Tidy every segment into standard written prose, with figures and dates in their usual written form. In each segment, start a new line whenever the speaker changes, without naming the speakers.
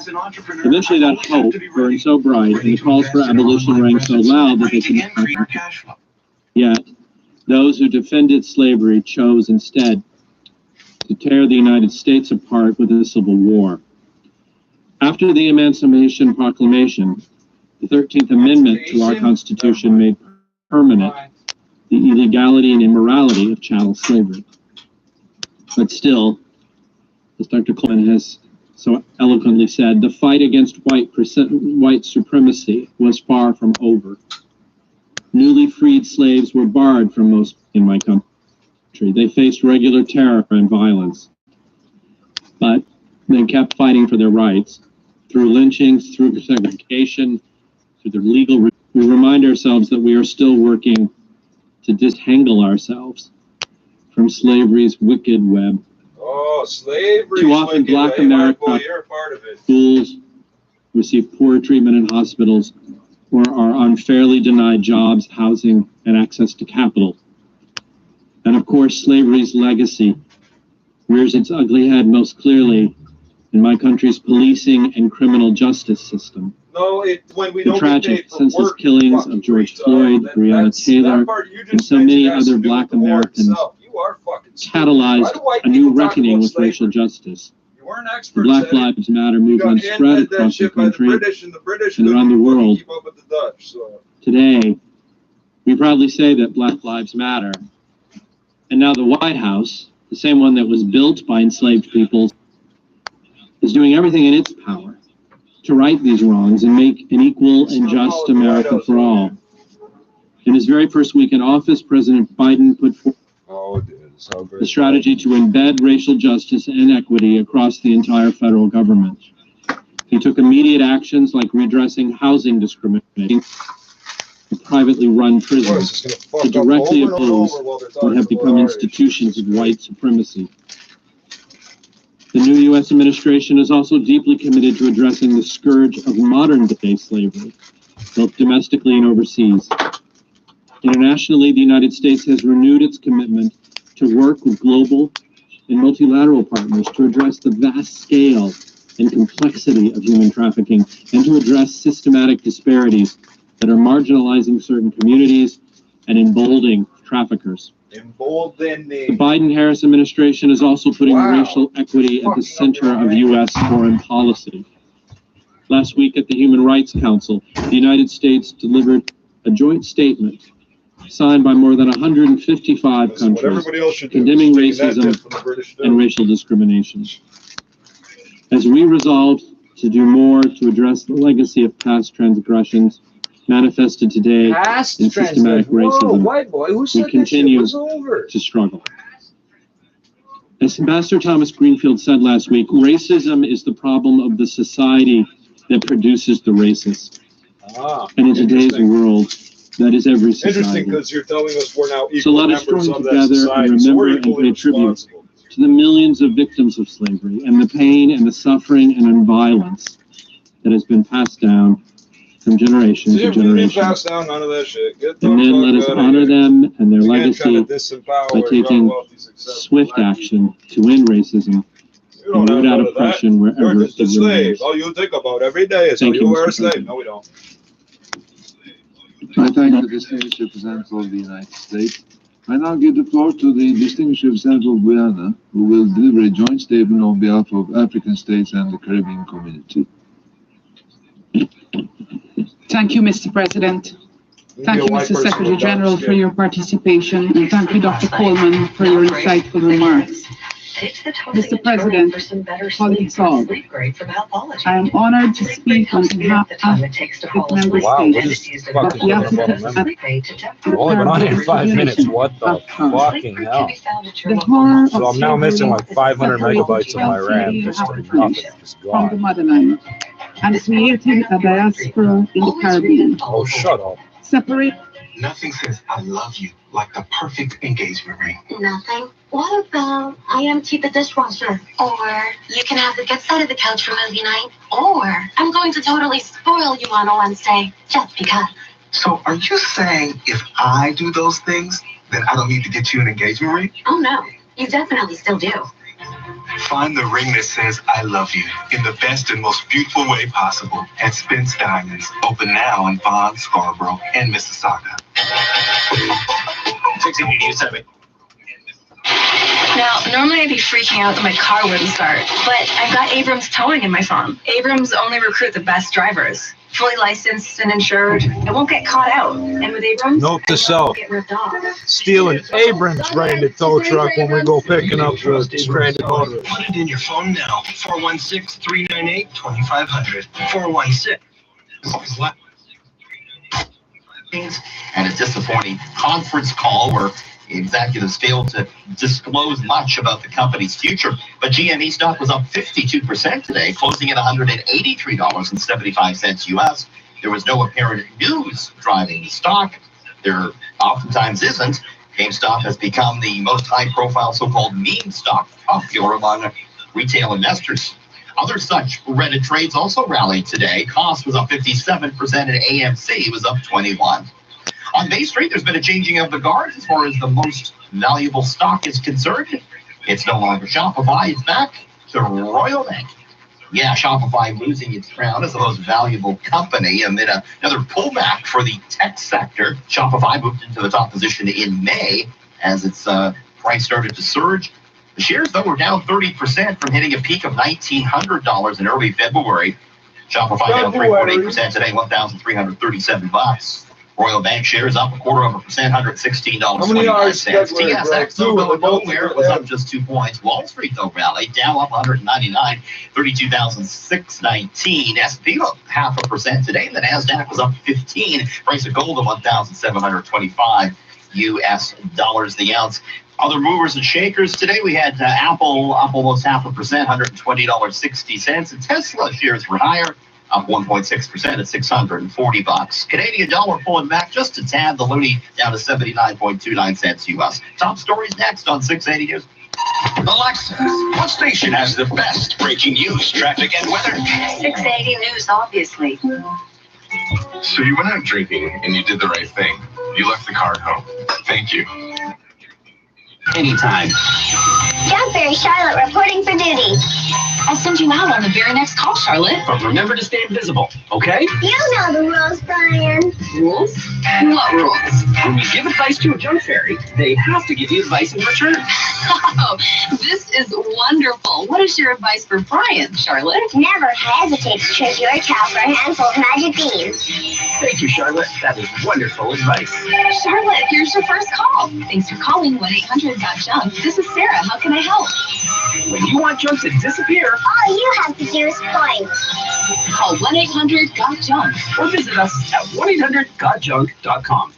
Eventually that hope burned so bright and the calls for abolition rang so loud that they could not. Yet, those who defended slavery chose instead to tear the United States apart with a civil war. After the Emancipation Proclamation, the 13th Amendment to our Constitution made permanent the illegality and immorality of chattel slavery. But still, as Dr. Coleman has so eloquently said, the fight against white supremacy was far from over. Newly freed slaves were barred from most in my country. They faced regular terror and violence, but they kept fighting for their rights. Through lynchings, through segregation, through the legal, we remind ourselves that we are still working to disentangle ourselves from slavery's wicked web.
Oh, slavery!
Too often, Black America schools receive poor treatment in hospitals or are unfairly denied jobs, housing, and access to capital. And of course, slavery's legacy rears its ugly head most clearly in my country's policing and criminal justice system.
No, when we
the
don't
tragic, senseless killings of George Floyd, Breonna Taylor, and so many other Black Americans catalyzed a new reckoning with racial justice. The Black Lives Matter movement spread across the country and around the world. Today, we proudly say that Black Lives Matter. And now the White House, the same one that was built by enslaved peoples, is doing everything in its power to right these wrongs and make an equal and just America for all. In his very first week in office, President Biden put forth a strategy to embed racial justice and equity across the entire federal government. He took immediate actions like redressing housing discrimination in privately run prisons to directly oppose what have become institutions of white supremacy. The new U.S. administration is also deeply committed to addressing the scourge of modern-day slavery, both domestically and overseas. Internationally, the United States has renewed its commitment to work with global and multilateral partners to address the vast scale and complexity of human trafficking and to address systematic disparities that are marginalizing certain communities and emboldening traffickers. The Biden-Harris administration is also putting racial equity at the center of U.S. foreign policy. Last week at the Human Rights Council, the United States delivered a joint statement signed by more than 155 countries condemning racism and racial discrimination. As we resolve to do more to address the legacy of past transgressions manifested today in systematic racism, we continue to struggle. As Ambassador Thomas Greenfield said last week, racism is the problem of the society that produces the racist. And in today's world, that is every society.
Interesting, because you're telling us we're now equal
so let us join together and remember and pay tribute to the millions of victims of slavery and the pain and the suffering and violence that has been passed down from generation to generation.
Down, none of that shit.
And then let us honor them and their legacy by taking swift action to end racism and root out oppression wherever it remains.
All you think about every day is how you wear a slave. No, we don't.
I thank the distinguished representative of the United States. I now give the floor to the distinguished representative of Guyana, who will deliver a joint statement on behalf of African states and the Caribbean community.
Thank you, Mr. President. Thank you, Mr. Secretary General, for your participation, and thank you, Dr. Coleman, for your insightful remarks. Mr. President, colleagues all, I am honored to speak on behalf of the member states of the African
only been on here 5 minutes. What the fucking hell?
The horror
So I'm now missing like 500 megabytes of my RAM just for nothing. Just
from the
gone.
motherland and creating a diaspora in the Caribbean.
Oh, shut up.
Separate.
Nothing says I love you like the perfect engagement ring.
Nothing. What about I empty the dishwasher? Or you can have the good side of the couch for movie night. Or I'm going to totally spoil you on a Wednesday just because.
So are you saying if I do those things, then I don't need to get you an engagement ring?
Oh no, you definitely still do.
Find the ring that says I love you in the best and most beautiful way possible at Spence Diamonds. Open now in Vaughan, Scarborough, and Mississauga.
680 News 7.
Now, normally I'd be freaking out that my car wouldn't start, but I've got Abrams Towing in my phone. Abrams only recruit the best drivers. Fully licensed and insured. I won't get caught out. And with Abrams,
Note to
I
self.
won't get ripped off.
Steal an Abrams branded tow truck when we go picking up the stranded motorists.
Put it in your phone now. 416-398-2500. 416. What?
And a disappointing conference call where executives failed to disclose much about the company's future. But GME stock was up 52% today, closing at $183.75 US. There was no apparent news driving the stock. There oftentimes isn't. GameStop has become the most high-profile so-called meme stock, popular among retail investors. Other such Reddit trades also rallied today. Cost was up 57% and AMC was up 21%. On Bay Street, there's been a changing of the guard as far as the most valuable stock is concerned. It's no longer Shopify. It's back to Royal Bank. Yeah, Shopify losing its crown as the most valuable company amid another pullback for the tech sector. Shopify moved into the top position in May as its price started to surge. The shares, though, were down 30% from hitting a peak of $1,900 in early February. Shopify down 3.8% today, $1,337. Royal Bank shares up 0.25%, $116.29. TSX, though, going nowhere. It was up just 2 points. Wall Street, though, rallied. Dow up 199, 32,619. S&P up 0.5% today. The NASDAQ was up 15. Price of gold of $1,725 US dollars the ounce. Other movers and shakers today, we had Apple up almost 0.5%, $120.60. And Tesla shares were higher, up 1.6% at $640. Canadian dollar pulling back just a tad. The loonie down to 79.29 cents US. Top stories next on 680 News.
Alexa, what station has the best breaking news, traffic, and weather?
680 News, obviously.
So you went out drinking and you did the right thing. You left the car at home. Thank you.
Anytime.
John Ferry Charlotte reporting for duty.
I'll send you out on the very next call, Charlotte.
But remember to stay invisible, okay?
You know the rules, Brian.
Rules? What rules?
When you give advice to a junk fairy, they have to give you advice in return.
Oh, this is wonderful. What is your advice for Brian, Charlotte?
Never hesitate to trick your child for a handful of magic beans.
Thank you, Charlotte. That is wonderful advice.
Charlotte, here's your first call. Thanks for calling 1-800-GOT-JUNK. This is Sarah. How can I help?
When you want junk to disappear,
All you have to do is point.
Call 1-800-GOT-JUNK.
or visit us at 1-800-GOTJUNK.com.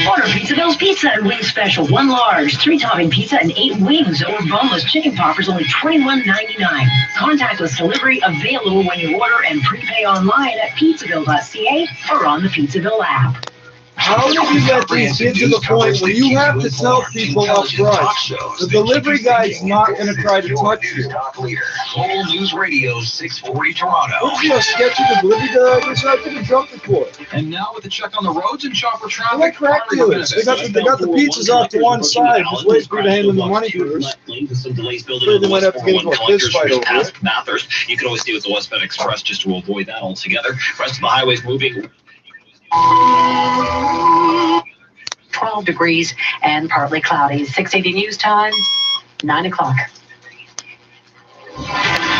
Order Pizzaville's Pizza and Wings Special. 1 large, 3-topping pizza and 8 wings or boneless chicken poppers, only $21.99. Contactless delivery available when you order and prepay online at pizzaville.ca or on the Pizzaville app.
How did you get these kids to the point where you have to tell people up front, the delivery guy's not going to try to touch you?
Whole News Radio 640 Toronto.
What is he, a sketchy delivery guy? I guess I did a jump report.
And now with a check on the roads and shopper
What
traffic.
crack dealers? They got the pizzas off to one side. Just wait for you to hand them the money first.
Some delays building
Sure,
on the
they might have to get into a fist fight over it.
past Bathurst. You can always stay with the Westbound Express just to avoid that altogether. Rest of the highways moving.
12 degrees and partly cloudy. 680 News Time, 9 o'clock.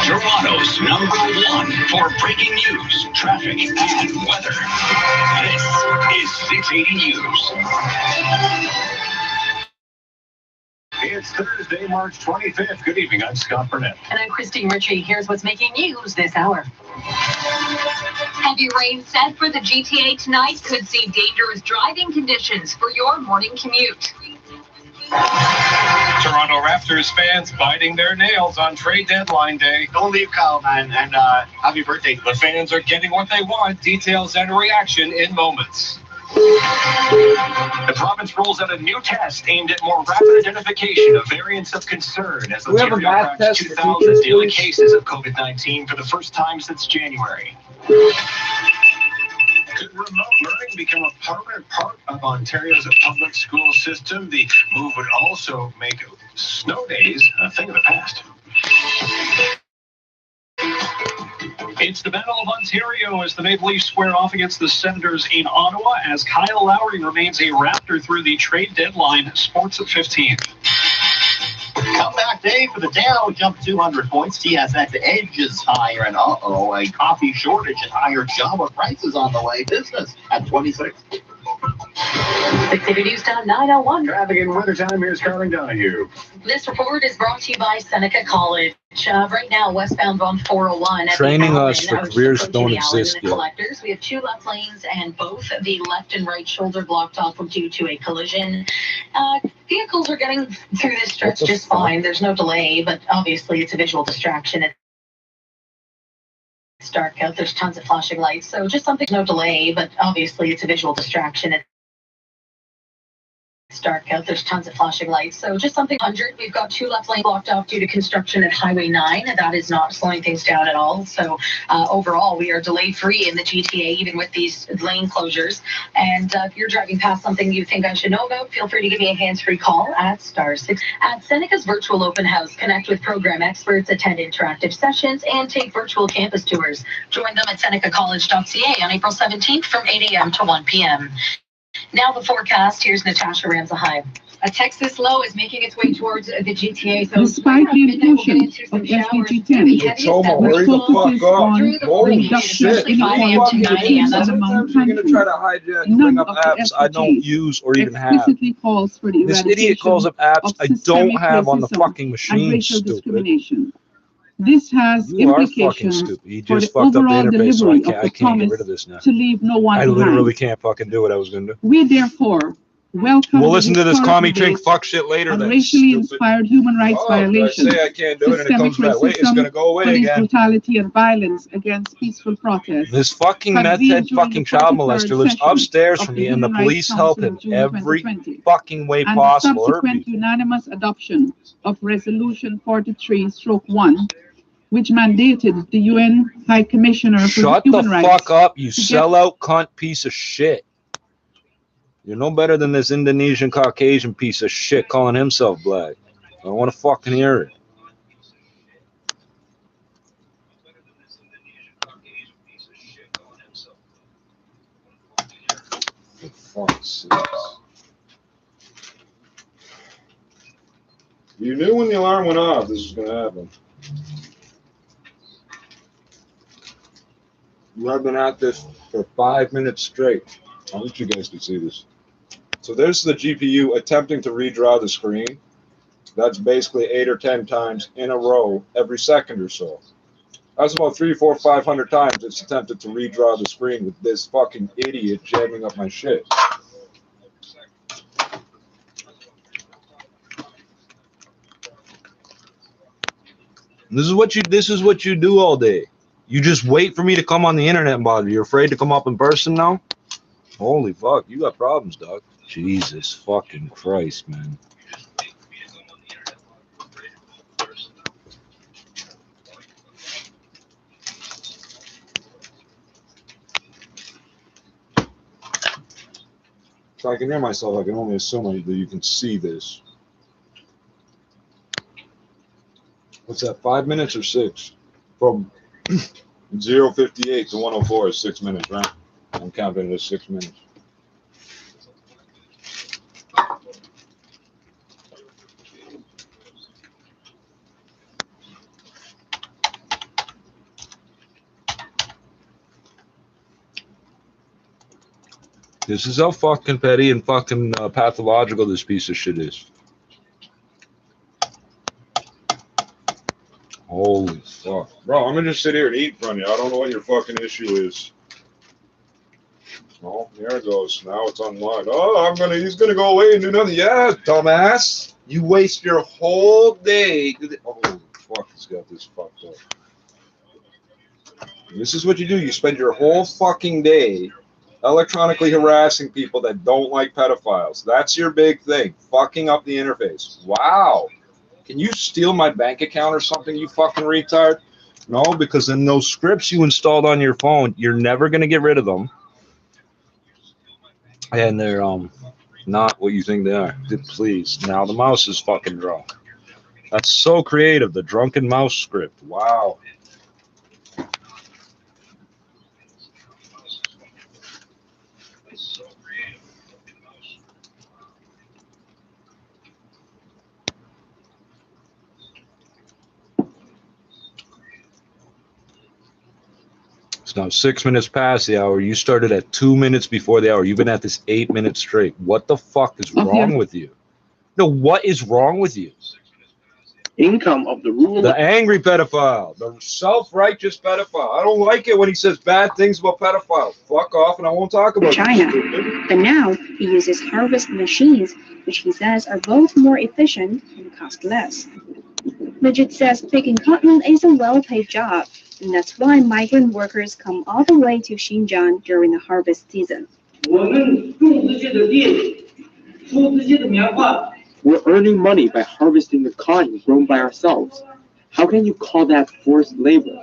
Toronto's #1 for breaking news, traffic, and weather. This is 680 News. It's Thursday, March 25th. Good evening. I'm Scott Burnett.
And I'm Christine Ritchie. Here's what's making news this hour.
Heavy rain set for the GTA tonight could see dangerous driving conditions for your morning commute.
Toronto Raptors fans biting their nails on trade deadline day.
Don't leave, Kyle, man, and happy birthday.
The fans are getting what they want. Details and reaction in moments. The province rolls out a new test aimed at more rapid identification of variants of concern as Ontario cracks 2,000 daily cases of COVID-19 for the first time since January. Could remote learning become a permanent part of Ontario's public school system? The move would also make snow days a thing of the past.
It's the Battle of Ontario as the Maple Leafs square off against the Senators in Ottawa as Kyle Lowry remains a Raptor through the trade deadline. Sports at 15.
Comeback day for the Dow, jumped 200 points. TSX edges higher, and a coffee shortage and higher Java prices on the way. Business at 26.
680 News Time 901.
Traffic and weather time. Here's Carling Donahue.
This report is brought to you by Seneca College. Right now, westbound on 401.
Training us for careers that don't exist yet.
Collectors. We have 2 left lanes, and both the left and right shoulder blocked off due to a collision. Vehicles are getting through this stretch just fine. There's no delay, but obviously it's a visual distraction. It's dark out. There's tons of flashing lights, so just something. No delay, but obviously it's a visual distraction. It's dark out. There's tons of flashing lights. So just something 100. We've got 2 left lanes blocked off due to construction at Highway 9. That is not slowing things down at all. So overall, we are delay free in the GTA, even with these lane closures. And if you're driving past something you think I should know about, feel free to give me a hands-free call at *6. At Seneca's virtual open house, connect with program experts, attend interactive sessions, and take virtual campus tours. Join them at senecacollege.ca on April 17th from 8 a.m. to 1 p.m. Now the forecast. Here's Natasha Ramsahide.
A Texas low is making its way towards the GTA. So
despite the inclusion of SDG10, which focuses on reduction inequality between the mountain countries, none of the
I don't use or even have.
explicitly calls for the
This idiot calls up apps I don't have on the fucking
and
machine.
racial
Stupid.
discrimination. This has
You are fucking
implications
stupid. You
for
just
the
fucked up the
overall
interface, so
delivery
I
of the
can't get
promise
rid of this now.
to leave no one
I
behind.
literally can't fucking do what I was gonna do.
We therefore welcome
We'll
the
listen to this
historic
commie drink
debate
fuck shit later
on
then.
racially
Stupid.
inspired human rights
I
violations,
say I can't do it and it
systemic
comes back. Wait, it's
racism,
gonna go away
police
again.
brutality, and violence against peaceful protests.
This fucking meth
convened
head
during
fucking
the
child
43rd
molester lives
session
upstairs
of
from
the
me and the
Human
police
Rights
help
Council
him
of June
every
2020,
fucking way
and the
possible.
subsequent unanimous adoption of Resolution 43/1, which mandated the UN High Commissioner for
Shut the
Human Rights
fuck up, you
to get
sellout cunt piece of shit. You're no better than this Indonesian Caucasian piece of shit calling himself black. I don't want to fucking hear it. For fuck's sakes.
You knew when the alarm went off this was going to happen.
I've been at this for 5 minutes straight. I wish you guys could see this.
So there's the GPU attempting to redraw the screen. That's basically 8 or 10 times in a row every second or so. That's about 300, 400, 500 times it's attempted to redraw the screen with this fucking idiot jamming up my shit.
This is what you do all day. You just wait for me to come on the internet and bother you. You're afraid to come up in person now? Holy fuck, you got problems, dog. Jesus fucking Christ, man.
So I can hear myself. I can only assume that you can see this. What's that, 5 minutes or 6? From 0:58 to 104 is 6 minutes, right? I'm counting it as 6 minutes.
This is how fucking petty and fucking pathological this piece of shit is. Holy fuck.
Bro, I'm gonna just sit here and eat from you. I don't know what your fucking issue is. Oh, there it goes. Now it's unlocked. Oh, he's gonna go away and do nothing. Yeah, dumbass. You waste your whole day. Oh, fuck, he's got this fucked up. This is what you do. You spend your whole fucking day electronically harassing people that don't like pedophiles. That's your big thing. Fucking up the interface. Wow. Can you steal my bank account or something, you fucking retard?
No, because in those scripts you installed on your phone, you're never going to get rid of them. And they're not what you think they are. Please. Now the mouse is fucking drunk. That's so creative. The drunken mouse script. Wow. It's now 6 minutes past the hour. You started at 2 minutes before the hour. You've been at this 8 minutes straight. What the fuck is wrong with you? No, what is wrong with you?
Income of the rural.
The angry pedophile, the self-righteous pedophile. I don't like it when he says bad things about pedophiles. Fuck off, and I won't talk about
China.
it.
But now he uses harvest machines, which he says are both more efficient and cost less. Legit says picking cotton is a well-paid job, and that's why migrant workers come all the way to Xinjiang during the harvest season.
We're earning money by harvesting the cotton grown by ourselves. How can you call that forced labor?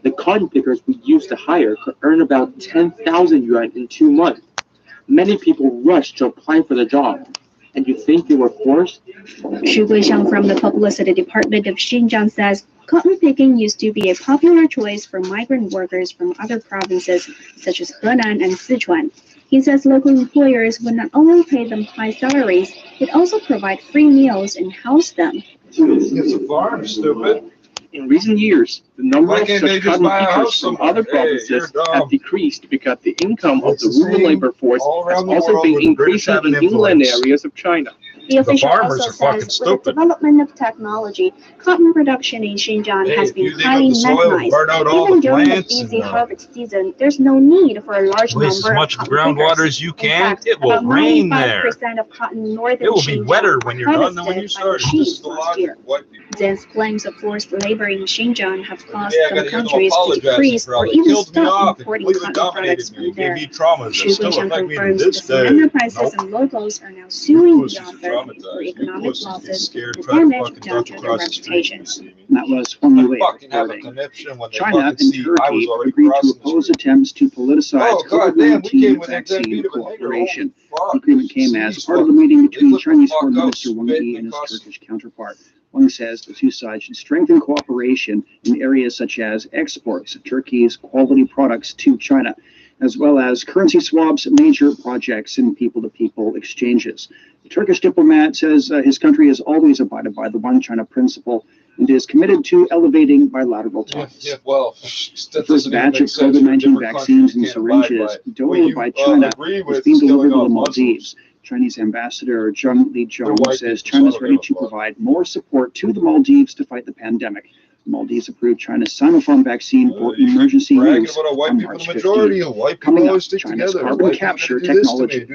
The cotton pickers we used to hire could earn about 10,000 yuan in 2 months. Many people rushed to apply for the job. And you think they were forced?
Xu Guixiang from the Publicity Department of Xinjiang says cotton picking used to be a popular choice for migrant workers from other provinces such as Henan and Sichuan. He says local employers would not only pay them high salaries, but also provide free meals and house them.
It's a farm, stupid.
In recent years, the number of such cotton pickers from other provinces have decreased because the income of the rural labor force has also been increasing in inland areas of China.
The official also says with the development of technology, cotton production in Xinjiang has been highly mechanized. Even during the busy harvest season, there's no need for a large number
Waste as much
of
groundwater as you can. It will rain there.
Of cotton in northern
it will be wetter when you're done than when you started.
Last year. Zhen's claims of forced labor in Xinjiang have caused some countries to decrease or even stop importing cotton products from there. Xu Guixiang confirms that some enterprises and locals are now suing the author for economic losses and damage done to their reputation.
That was from the reporting. China and Turkey agreed to oppose attempts to politicize COVID-19 vaccine cooperation. The agreement came as part of the meeting between Chinese Foreign Minister Wang Yi and his Turkish counterpart. Wang says the two sides should strengthen cooperation in areas such as exports of Turkey's quality products to China, as well as currency swaps, major projects, and people-to-people exchanges. The Turkish diplomat says his country has always abided by the One China principle and is committed to elevating bilateral ties. The first batch of COVID-19 vaccines and syringes donated by China is being delivered to the Maldives. Chinese Ambassador Zheng Lijiang says China is ready to provide more support to the Maldives to fight the pandemic. The Maldives approved China's Sinopharm vaccine for emergency use on March 15. Coming up, China's carbon capture technology.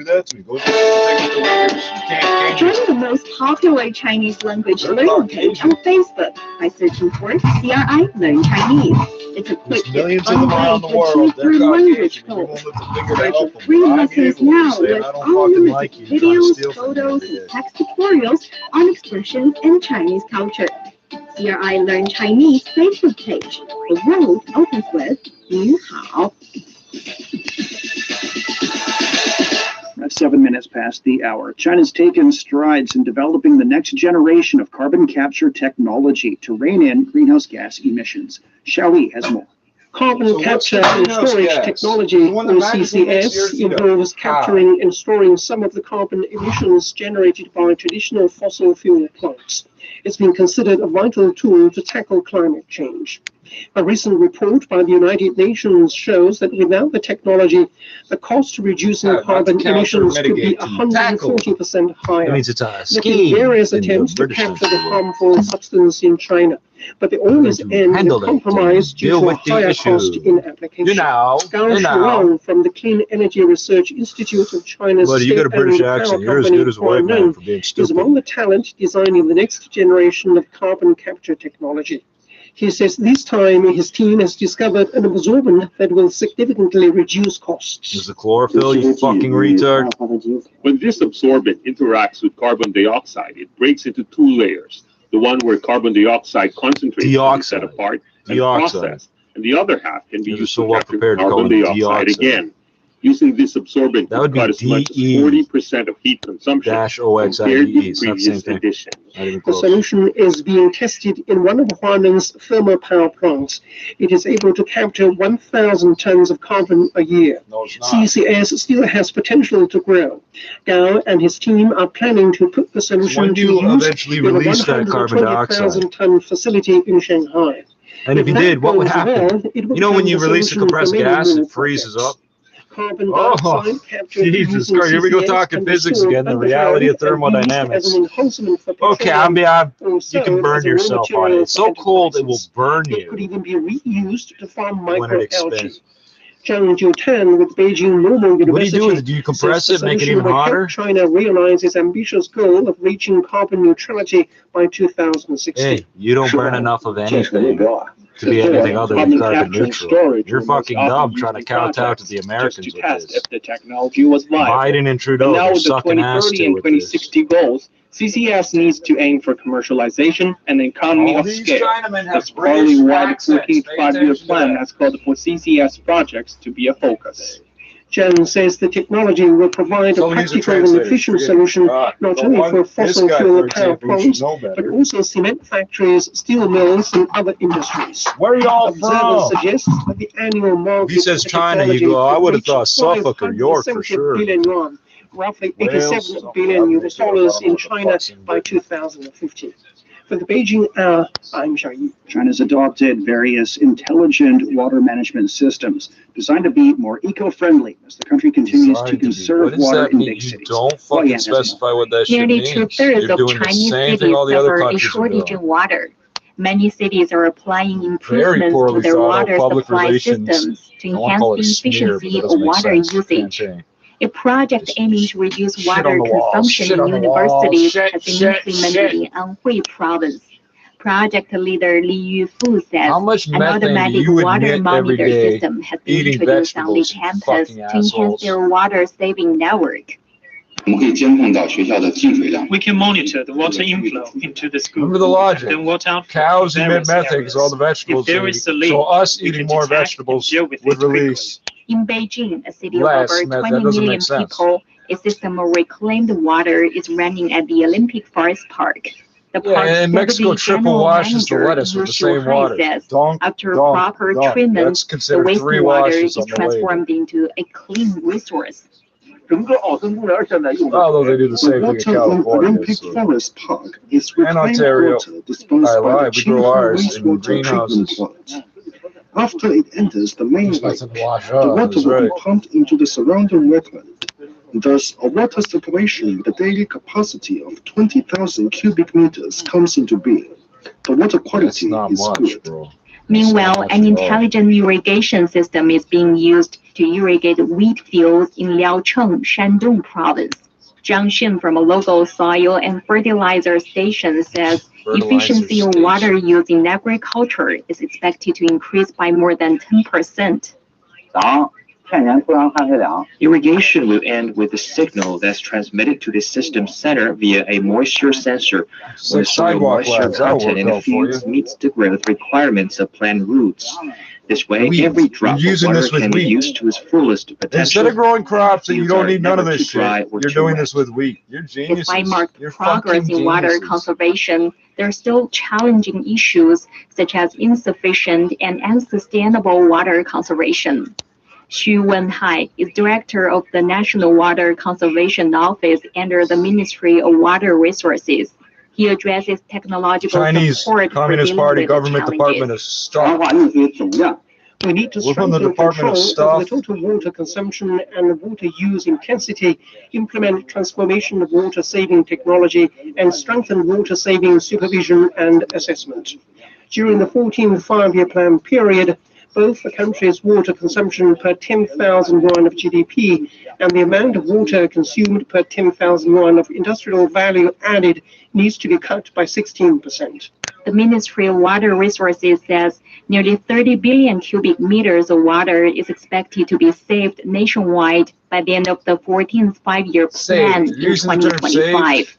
Join the most popular Chinese language learning page on Facebook by searching for CRI Learn Chinese. It's a quick and fun way to achieve your language goals. Search for free lessons now with unlimited videos, photos, and text tutorials on expressions and Chinese culture. CRI Learn Chinese Facebook page. The world opens with 您好.
That's 7 minutes past the hour. China's taken strides in developing the next generation of carbon capture technology to rein in greenhouse gas emissions. Xiaoli has more.
Carbon capture and storage technology, or CCS, involves capturing and storing some of the carbon emissions generated by traditional fossil fuel plants. It's been considered a vital tool to tackle climate change. A recent report by the United Nations shows that without the technology, the cost to reducing carbon emissions could be 140% higher.
That means it's a
There have
scheme.
been various attempts to capture the harmful substance in China, but they always end in compromise due to a higher cost in application. Gao Shuang from the Clean Energy Research Institute of China's
Buddy, you got a British
state-owned
accent.
power
You're as
company,
good as a white man for being
is
stupid.
among the talent designing the next generation of carbon capture technology. He says this time his team has discovered an absorbent that will significantly reduce costs.
Is the chlorophyll, you fucking retard?
When this absorbent interacts with carbon dioxide, it breaks into two layers. The one where carbon dioxide concentrates can be set apart and processed, and the other half can be used to capture carbon dioxide again. Using this absorbent
That would be
cut as much as
DE
40% of heat consumption
dash
compared to
OXIDE. It's not the
previous
same thing.
edition.
Not even
The
close.
solution is being tested in one of Huaneng's thermal power plants. It is able to capture 1,000 tons of carbon a year.
No, it's not.
CCS still has potential to grow. Gao and his team are planning to put the solution
When do
to
you
use
eventually
in a
release that carbon dioxide?
120,000-ton facility in Shanghai.
And if you
that
did, what would
goes
happen?
well, it will
You know, when
become
you
the
release the
solution for
compressed
many
gas,
more
it freezes
projects.
up.
Carbon
Oh,
dioxide captured
Jesus
using
Christ! Here we go
CCS
talking
can be
physics
stored
again. The
underground
reality of
and used
thermodynamics.
as an enhancement for
Okay,
petroleum.
you
Also,
can burn
as a raw
yourself on it.
material
It's
for
so cold it will
enterprises.
burn
It could
you
even be reused to farm
when it
microalgae.
expands.
Zhang Jiutan with Beijing Normal
What do you
University
do with it? Do you compress
says
it, make it
the
even
solution will help
hotter?
China realize its ambitious goal of reaching carbon neutrality by 2060.
Hey, you don't burn enough of anything to be anything other than carbon neutral. You're fucking dumb trying to kowtow to the Americans with
test
this.
if the technology was viable.
Biden and
And
Trudeau,
now
they're
with the
sucking ass
2030
too
and
with this.
2060 goals, CCS needs to aim for commercialization and economy
All
of
these
scale.
Chinamen have
That's probably
British
why the
accents.
14th
Pay
five-year
attention to
plan
that.
has called for CCS projects to be a focus.
Zhang says the technology will provide a
Some of these are
practical and
translated.
efficient
Forget it.
solution not
The
only
one-
for
this
fossil
guy,
fuel
for
power
example, you should
plants,
know
but
better.
also cement factories, steel mills, and other industries.
Where are y'all
Observers
from?
suggest that the annual market
If he says
for the
China, you
technology
go, I
could
would have
reach
thought Suffolk or York for
570
sure.
billion yuan, roughly
Wales,
87 billion US dollars in China by 2050. For the Beijing Hour, I'm Xiao Yi.
China's adopted various intelligent water management systems designed to be more eco-friendly as the country continues to conserve
What does
water
that
in
mean?
big
You
cities.
don't
Well,
fucking
yeah, that's more.
specify what that shit
Nearly
means.
two-thirds
You're
of
doing the
Chinese
same
cities
thing all the other
suffer a
countries are
shortage
doing.
in water. Many cities are applying
Very
improvements to
poorly
their
thought out
water
public
supply
relations.
systems to
I want to call it a
enhance the
smear, but
efficiency
that
of
doesn't make
water
sense.
usage.
Campaign.
A project aiming to reduce
Shit
water
on the wall,
consumption
shit
in
on the wall,
universities
shit,
has been
shit,
implemented
shit.
in Anhui province. Project leader Li Yufu says
How much
an
methane do
automatic
you
water
emit every
monitor
day
system has been
eating
introduced on the
vegetables, you
campus
fucking
to enhance
assholes?
their water-saving network.
We can monitor the water inflow into the school.
Remember the logic.
Then water outflow
Cows
in
emit
various
methane
areas.
because all the vegetables
If there
they
is a
eat.
leak,
So us
we
eating
can
more
detect and
vegetables
deal with
would
it quickly.
release
In Beijing, a city of
less
over
methane.
20
That doesn't
million
make sense.
people, a system of reclaimed water is running at the Olympic Forest Park. The
Yeah,
park's
and Mexico
deputy
triple
general
washes the
manager,
lettuce with the
Yu
same
Xiuhai,
water.
says
Donk,
after
donk,
proper
donk.
treatment,
That's
the
considered 3
wastewater
washes
is
on the label.
transformed into a clean resource.
Although they do the same thing in
Water in
California.
Olympic
So.
Forest Park is
And
reclaimed
Ontario.
water disposed
I
by the
lied. We grow
Qinghe
ours in
wastewater treatment
greenhouses.
plant. After it enters the main
There's
lake,
nothing to wash
the
up.
water
That's
will
right.
be pumped into the surrounding wetland. Thus, a water circulation with a daily capacity of 20,000 cubic meters comes into being. The water quality is good.
Bro.
Meanwhile, an intelligent irrigation system is being used to irrigate wheat fields in Liaocheng, Shandong province. Zhang Xin from a local soil and fertilizer station says efficiency of water use in agriculture is expected to increase by more than 10%.
Irrigation will end with a signal that's transmitted to the system center via a moisture sensor when soil moisture content in the fields meets the growth requirements of plant roots. This way, every drop of water can be used to its fullest potential.
Instead of growing crops, and you don't need none of this
dry
shit. You're doing this with wheat. You're geniuses.
Despite marked
You're
progress
fucking
in water
geniuses.
conservation, there are still challenging issues such as insufficient and unsustainable water conservation. Xu Wenhai is director of the National Water Conservation Office under the Ministry of Water Resources. He addresses technological
Chinese
support
Communist
for
Party
dealing with
government
the
department of
challenges.
stuff.
We need to
We're from the
strengthen
Department of
control over the
Stuff.
total water consumption and water use intensity, implement transformation of water-saving technology, and strengthen water-saving supervision and assessment. During the 14th five-year plan period, both the country's water consumption per 10,000 yuan of GDP and the amount of water consumed per 10,000 yuan of industrial value added needs to be cut by 16%.
The Ministry of Water Resources says nearly 30 billion cubic meters of water is expected to be saved nationwide by the end of the 14th five-year plan in 2025.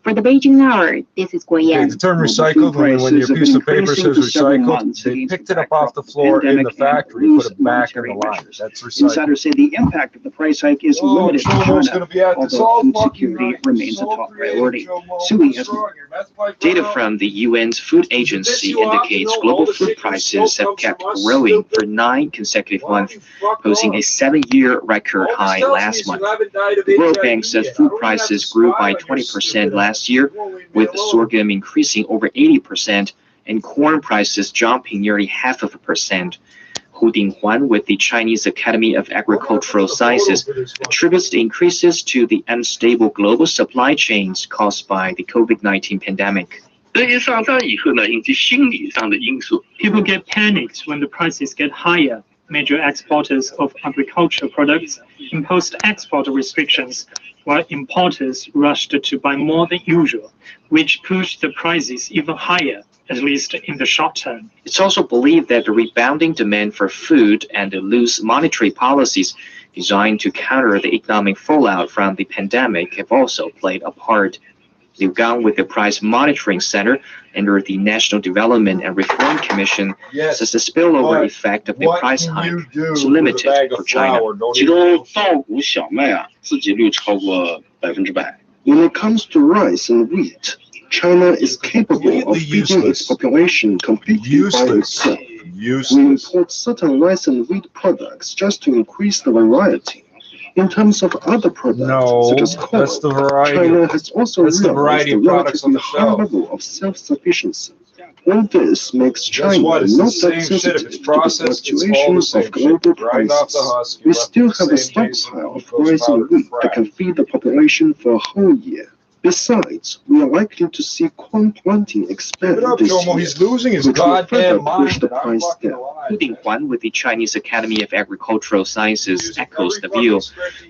For the Beijing Hour, this is Guo Yan.
The term recycled, when your piece of paper says recycled, they picked it up off the floor in the factory, put it back in the line. That's recycled.
Insiders say the impact of the price hike is limited to China, although food security remains a top priority. Sui has more.
Data from the UN's food agency indicates global food prices have kept growing for 9 consecutive months, posting a 7-year record high last month. The World Bank says food prices grew by 20% last year, with sorghum increasing over 80% and corn prices jumping nearly 0.5%. Hu Dinghuan with the Chinese Academy of Agricultural Sciences attributes the increases to the unstable global supply chains caused by the COVID-19 pandemic.
People get panicked when the prices get higher. Major exporters of agricultural products imposed export restrictions, while importers rushed to buy more than usual, which pushed the prices even higher, at least in the short term.
It's also believed that the rebounding demand for food and the loose monetary policies designed to counter the economic fallout from the pandemic have also played a part. Liu Gang with the Price Monitoring Center under the National Development and Reform Commission says the spillover effect of the price hike is limited for China.
When it comes to rice and wheat, China is capable of feeding its population completely by itself. We import certain rice and wheat products just to increase the variety. In terms of other products, such as corn, China has also realized the relatively high level of self-sufficiency. All this makes China not that sensitive to the fluctuations of global prices. We still have a stockpile of rice and wheat that can feed the population for a whole year. Besides, we are likely to see corn planting expand this year,
He's losing his
which will further
goddamn
push
mind.
the price down.
Hu Dinghuan with the Chinese Academy of Agricultural Sciences echoes the view,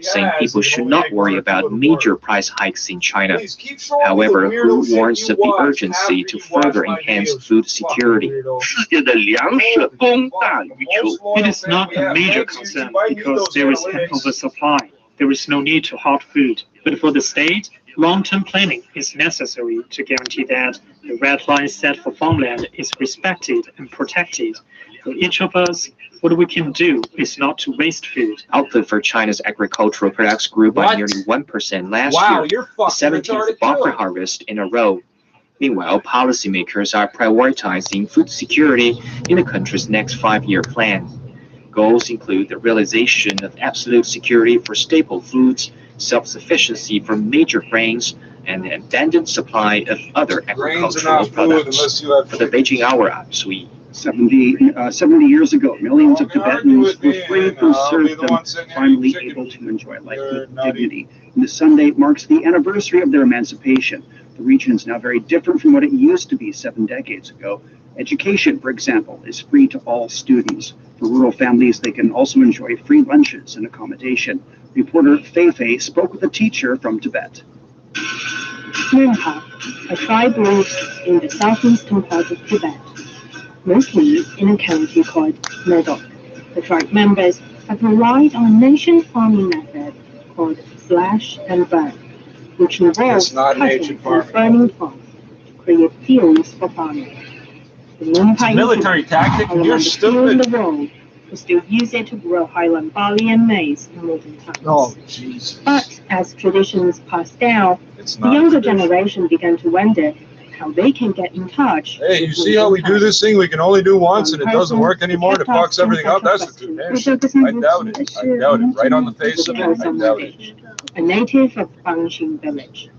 saying people should not worry about major price hikes in China. However, Hu warns of the urgency to further enhance food security.
It is not a major concern because there is an oversupply. There is no need to hoard food. But for the state, long-term planning is necessary to guarantee that the red line set for farmland is respected and protected. For each of us, what we can do is not to waste food.
Output for China's agricultural products grew by nearly 1% last year, the 17th bumper harvest in a row. Meanwhile, policymakers are prioritizing food security in the country's next 5-year plan. Goals include the realization of absolute security for staple foods, self-sufficiency for major grains, and the abundant supply of other agricultural products. For the Beijing Hour, I'm Sui.
70 years ago, millions of Tibetans were freed from serfdom, finally able to enjoy life with dignity. And this Sunday marks the anniversary of their emancipation. The region is now very different from what it used to be 7 decades ago. Education, for example, is free to all students. For rural families, they can also enjoy free lunches and accommodation. Reporter Fei Fei spoke with a teacher from Tibet.
Nunpa, a tribe lives in the southeastern part of Tibet, mostly in a county called Medoc. The tribe members have relied on an ancient farming method called slash and burn, which involves cutting and burning farms to create fuels for farming. The Nunpa
military tactic,
are
you're
among the few in the world who still use it to grow highland barley and maize in modern times.
Oh, Jesus.
But as traditions passed down, the younger generation began to wonder how they can get in touch.
Hey, you see how we do this thing? We can only do once and it doesn't work anymore. It fucks everything up. That's the truth. I doubt it. I doubt it. Right on the face of it, I doubt it.
A native of Bangxin village.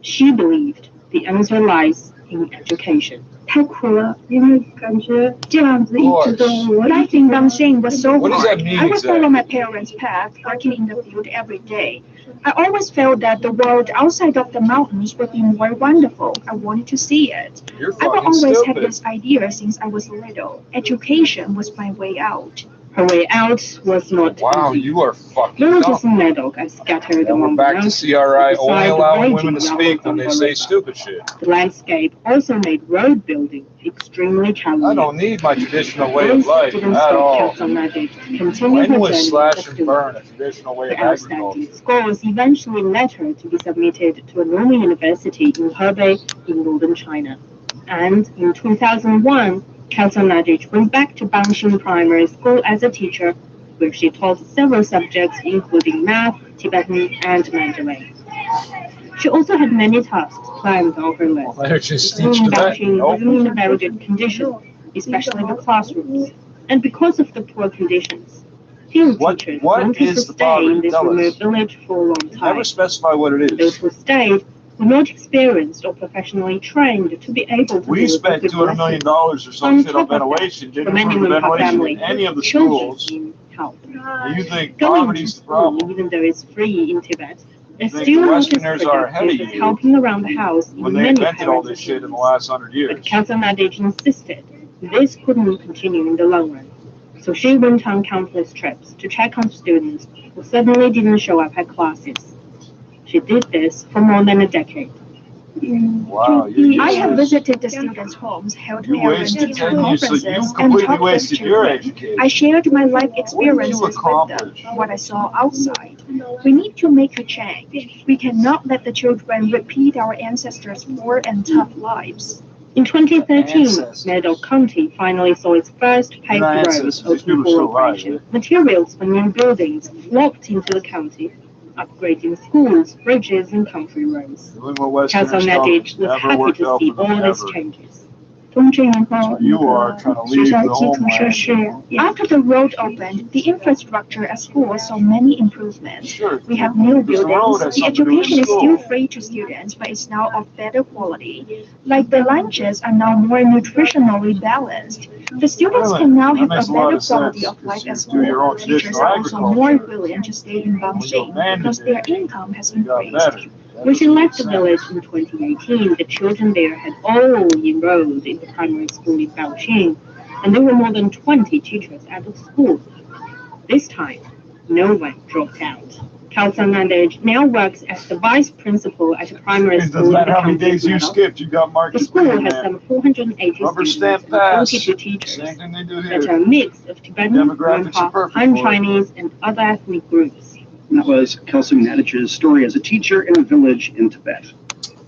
She believed the answer lies in education.
太苦了，因为感觉这样子一直都
Life in Bangxin was so
What does
hard.
that mean
I would follow
exactly?
my parents' path, working in the field every day. I always felt that the world outside of the mountains would be more wonderful. I wanted to see it.
You're
I've
fucking
always had
stupid.
this idea since I was little. Education was my way out. Her way out was not
Wow,
easy.
you are fucking
Villages
dumb.
in Medoc are scattered
Now we're
among
back to
mountains
CRI only
beside the
allowing
raging
women to speak when they
Yellow
say
River.
stupid shit.
The landscape also made road building extremely challenging.
I don't need my traditional way
This
of life
didn't
at
stop
all.
Council Magic to continue
When
her
was
journey
slash
as a
and
student.
burn a traditional way
Her
of agriculture?
outstanding scores eventually led her to be submitted to a normal university in Hebei in northern China. And in 2001, Council Magic went back to Banxing Primary School as a teacher, where she taught several subjects including math, Tibetan, and Mandarin. She also had many tasks planned on her list. Banxing wasn't in a very good condition, especially the classrooms. And because of the poor conditions, few teachers wanted to stay in this remote village for a long time.
Never specify what it is.
Those who stayed were not experienced or professionally trained to be able to
We spent $200 million or some shit on ventilation, didn't improve the ventilation in any of the schools.
Help.
You think
Going
poverty's
to
the problem?
school, even though it's free in Tibet, is
think
still
the
not as
Westerners are ahead of
productive as
you
helping around the house in
when they
many
invented all
parents'
this shit in the
opinions.
last 100 years.
But Council Magic insisted this couldn't continue in the long run. So she went on countless trips to check on students who suddenly didn't show up at classes. She did this for more than a decade.
Wow,
I have visited the students' homes, held
You wasted
parent-teacher
10 years, so
conferences,
you
and
completely
talked with
wasted your
children.
education.
I shared my life
What did you
experiences with
accomplish?
them, what I saw outside. We need to make a change. We cannot let the children repeat our ancestors' poor and tough lives.
In 2013, Meadow County finally saw its first paved roads open for operation. Materials for new buildings flocked into the county, upgrading schools, bridges, and country roads. Council Magic was happy to see all these changes.
You are trying to leave the homeland.
After the road opened, the infrastructure at school saw many improvements. We have new buildings. The education is still free to students, but it's now of better quality. Like the lunches are now more nutritionally balanced. The students can now have a better quality of life at school. Teachers are also more willing to stay in Banxing because their income has increased.
When she left the village in 2018, the children there had all enrolled in the primary school in Baoqing, and there were more than 20 teachers at the school. This time, no one dropped out. Council Mandage now works as the vice principal at a primary
It
school
doesn't
in the
matter how many
county
days you
level.
skipped, you got marked
The
as
school
being
has
there.
some 480
Rubber
students
stamp
and
pass.
42 teachers
Same thing they do
that
here.
are a mix of Tibetan,
Demographics are
Ronpa,
perfect
Han
for it.
Chinese, and other ethnic groups.
That was Kelsey Nadich's story as a teacher in a village in Tibet.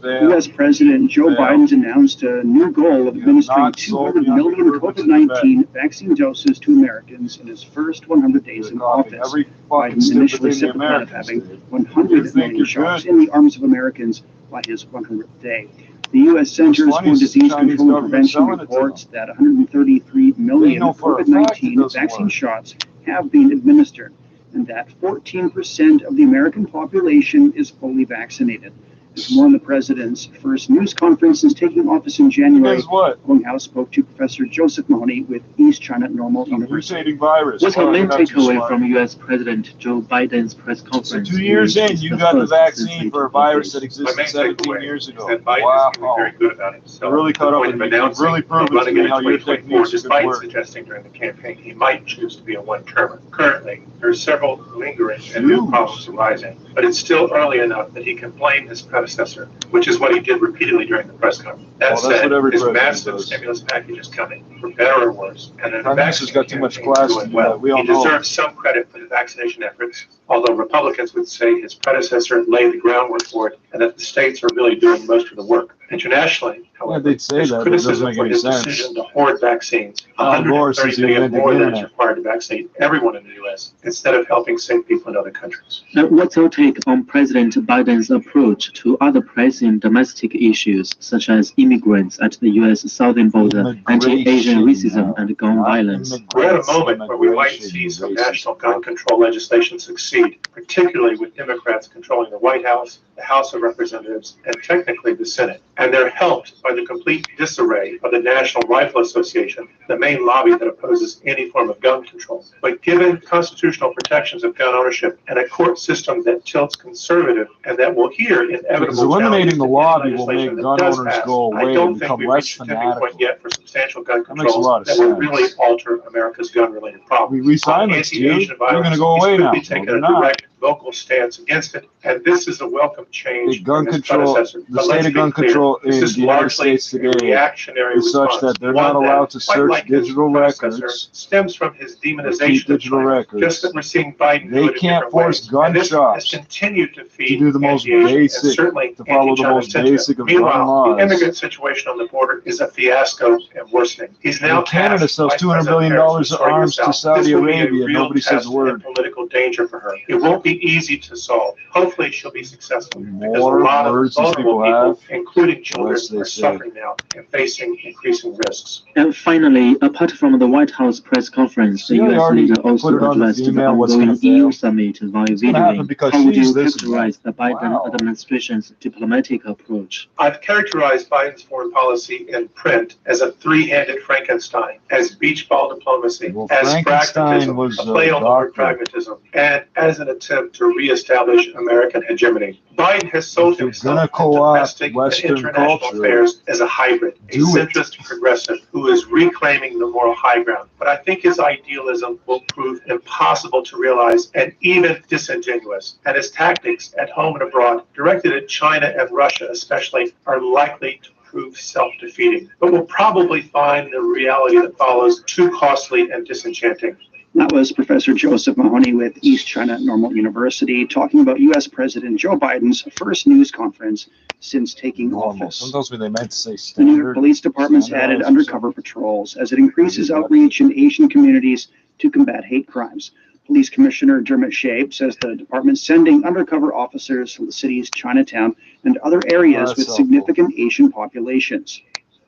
U.S. President Joe Biden announced a new goal of administering 200 million COVID-19 vaccine doses to Americans in his first 100 days in office. Biden initially set the plan of having 100 million shots in the arms of Americans by his 100th day. The U.S. Centers for Disease Control and Prevention reports that 133 million COVID-19 vaccine shots have been administered, and that 14% of the American population is fully vaccinated. There's more on the president's first news conference since taking office in January. White House spoke to Professor Joseph Mahoney with East China Normal University.
What's your main takeaway from U.S. President Joe Biden's press conference?
So 2 years in, you got the vaccine for a virus that existed 17 years ago. Wow.
Very good about it. So
really caught up with me. Really proven to me how your techniques
despite
work.
suggesting during the campaign he might choose to be a one-termer. Currently, there are several lingering and new problems arising, but it's still early enough that he can blame his predecessor, which is what he did repeatedly during the press conference. That said, his massive stimulus package is coming, for better or worse, and the
Prime got too much class to do that. We all
he
know.
deserves some credit for the vaccination efforts, although Republicans would say his predecessor laid the groundwork for it, and that the states are really doing most of the work. Internationally, however,
they'd say
his
that, but it doesn't
criticism
make
for
any
his
sense.
decision to hoard vaccines,
Al Gore
130
says he
million
invented
more
the
than is
internet.
required to vaccinate everyone in the U.S., instead of helping save people in other countries.
Now, what's your take on President Biden's approach to other pressing domestic issues, such as immigrants at the U.S. southern border, anti-Asian racism, and gun violence?
We're at a moment where we might see some national gun control legislation succeed, particularly with Democrats controlling the White House, the House of Representatives, and technically the Senate. And they're helped by the complete disarray of the National Rifle Association, the main lobby that opposes any form of gun control. But given constitutional protections of gun ownership and a court system that tilts conservative and that will hear inevitable
Because eliminating the lobby will make
legislation that
gun
does
owners
pass,
go
I
away
don't
and
think
become
we've
less
reached a tipping
fanatical.
point yet for substantial gun
That makes a lot
controls
of
that will
sense.
really alter America's gun-related problems.
We signed this, dude.
Anti-Asian
You're
violence,
going to go away
he's
now.
quickly
No,
taken
they're
a
not.
direct vocal stance against it, and this is a welcome change
The gun
from his
control,
predecessor.
the
But let's
state of
be
gun
clear,
control
this
in
is
the United
largely
States
a
today
reactionary
is such
response,
that they're
one
not allowed to
that, quite
search
like his
digital
predecessor,
records.
stems from his
Keep
demonization of
digital
China.
records.
Just that we're seeing Biden do
They
it in
can't
different
force
ways.
gun
And this has
shops
continued to feed
to do the most
anti-Asian and
basic,
certainly
to follow the
anti-China
most
sentiment.
basic of gun
Meanwhile,
laws.
the immigrant situation on the border is a fiasco and worsening. He's now
And Canada
tasked
sells
Vice
$200
President
billion
Harris
of
with sorting
arms
this
to
out.
Saudi
This will be a
Arabia.
real
Nobody says
test
a word.
and political danger for her. It won't be easy to solve. Hopefully, she'll be successful because a
More
lot of
words these
vulnerable
people
people,
have,
including children,
less they
are
say.
suffering now and facing increasing risks.
And finally, apart from the White House press conference, the
See, they
US
already
leader
put
also
it on the
addressed the
female, what's
ongoing
gonna fail?
EU summit via
It's gonna happen
video.
because
How would
she's
you
this
characterize the Biden
Wow.
administration's diplomatic approach?
I've characterized Biden's foreign policy in print as a three-handed Frankenstein, as beach ball diplomacy,
Well,
as
Frankenstein
pragmatism,
was
a play on the word
doctor.
pragmatism, and as an attempt to reestablish American hegemony. Biden has sold
If you're
himself
gonna
to
co-opt
domestic and
Western
international
culture,
affairs as a hybrid, a
do it.
centrist progressive who is reclaiming the moral high ground. But I think his idealism will prove impossible to realize and even disingenuous. And his tactics at home and abroad, directed at China and Russia especially, are likely to prove self-defeating. But we'll probably find the reality that follows too costly and disenchanting.
That was Professor Joseph Mahoney with East China Normal University talking about U.S. President Joe Biden's first news conference since taking office.
Sometimes when they meant to say
The New York
standard.
Police Department's added undercover patrols as it increases outreach in Asian communities to combat hate crimes. Police Commissioner Dermot Shape says the department's sending undercover officers to the city's Chinatown and other areas with significant Asian populations.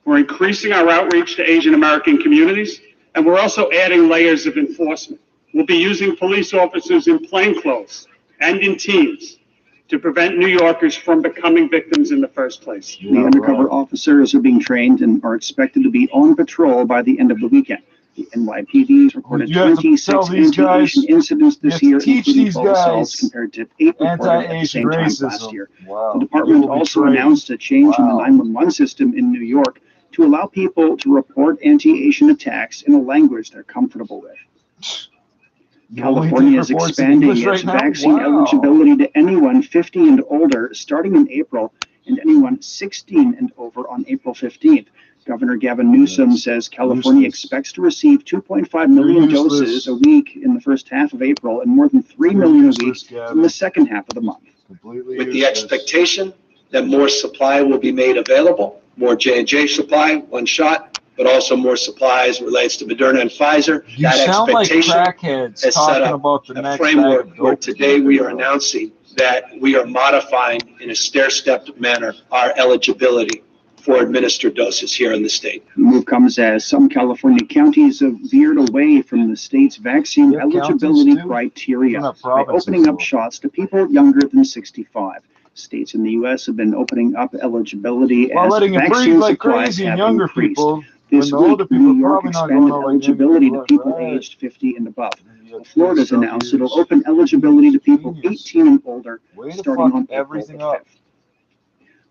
We're increasing our outreach to Asian American communities, and we're also adding layers of enforcement. We'll be using police officers in plainclothes and in teams to prevent New Yorkers from becoming victims in the first place.
The undercover officers are being trained and are expected to be on patrol by the end of the weekend. The NYPD recorded
You have to
26
tell these guys-
anti-Asian incidents
you
this
have to
year,
teach
including
these
12 assaults
guys
compared to 8 reported at the
anti-Asian
same time last
racism.
year.
Wow.
The department
People
also
betrayed.
announced a change in the
Wow.
911 system in New York to allow people to report anti-Asian attacks in a language they're comfortable with.
You only
California
take
is
reports in
expanding
English
its
right now?
vaccine
Wow.
eligibility to anyone 50 and older starting in April and anyone 16 and over on April 15th. Governor Gavin Newsom says California expects to receive 2.5 million doses a week in the first half of April and more than 3 million a week in the second half of the month.
With the expectation that more supply will be made available, more J&J supply, one shot, but also more supplies relates to Moderna and Pfizer.
You
That
sound like
expectation
crackheads
has set
talking
up
about the
a
next
framework
bag of
where
dope
today we are
again.
announcing that we are modifying in a stair-stepped manner our eligibility for administered doses here in the state.
The move comes as some California counties have veered away from the state's vaccine
Yeah, counties
eligibility
too.
criteria
Not
by
provinces,
opening up
though.
shots to people younger than 65. States in the U.S. have been opening up eligibility
While
as
letting it breathe
vaccine
like
supplies
crazy in
have
younger
increased.
people.
This
When the older
week,
people
New York
probably not
expanded
going out like younger
eligibility
people,
to people
right?
aged 50 and above.
You got
Florida's
stuff
announced
used.
it'll open eligibility to people 18 and older
Way to
starting
fuck
on April
everything
the
up.
5th.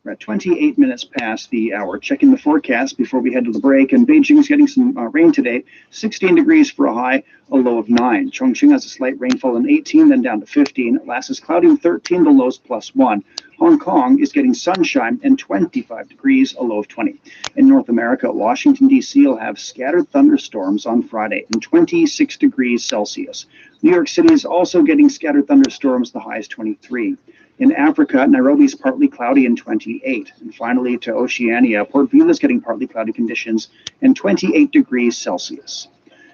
We're at 28 minutes past the hour. Checking the forecast before we head to the break. And Beijing's getting some rain today. 16 degrees for a high, a low of 9. Chongqing has a slight rainfall in 18, then down to 15. Last is cloudy in 13, the lows +1. Hong Kong is getting sunshine and 25 degrees, a low of 20. In North America, Washington, D.C. will have scattered thunderstorms on Friday and 26 degrees Celsius. New York City is also getting scattered thunderstorms, the high is 23. In Africa, Nairobi is partly cloudy and 28. And finally, to Oceania, Port Vila is getting partly cloudy conditions and 28 degrees Celsius.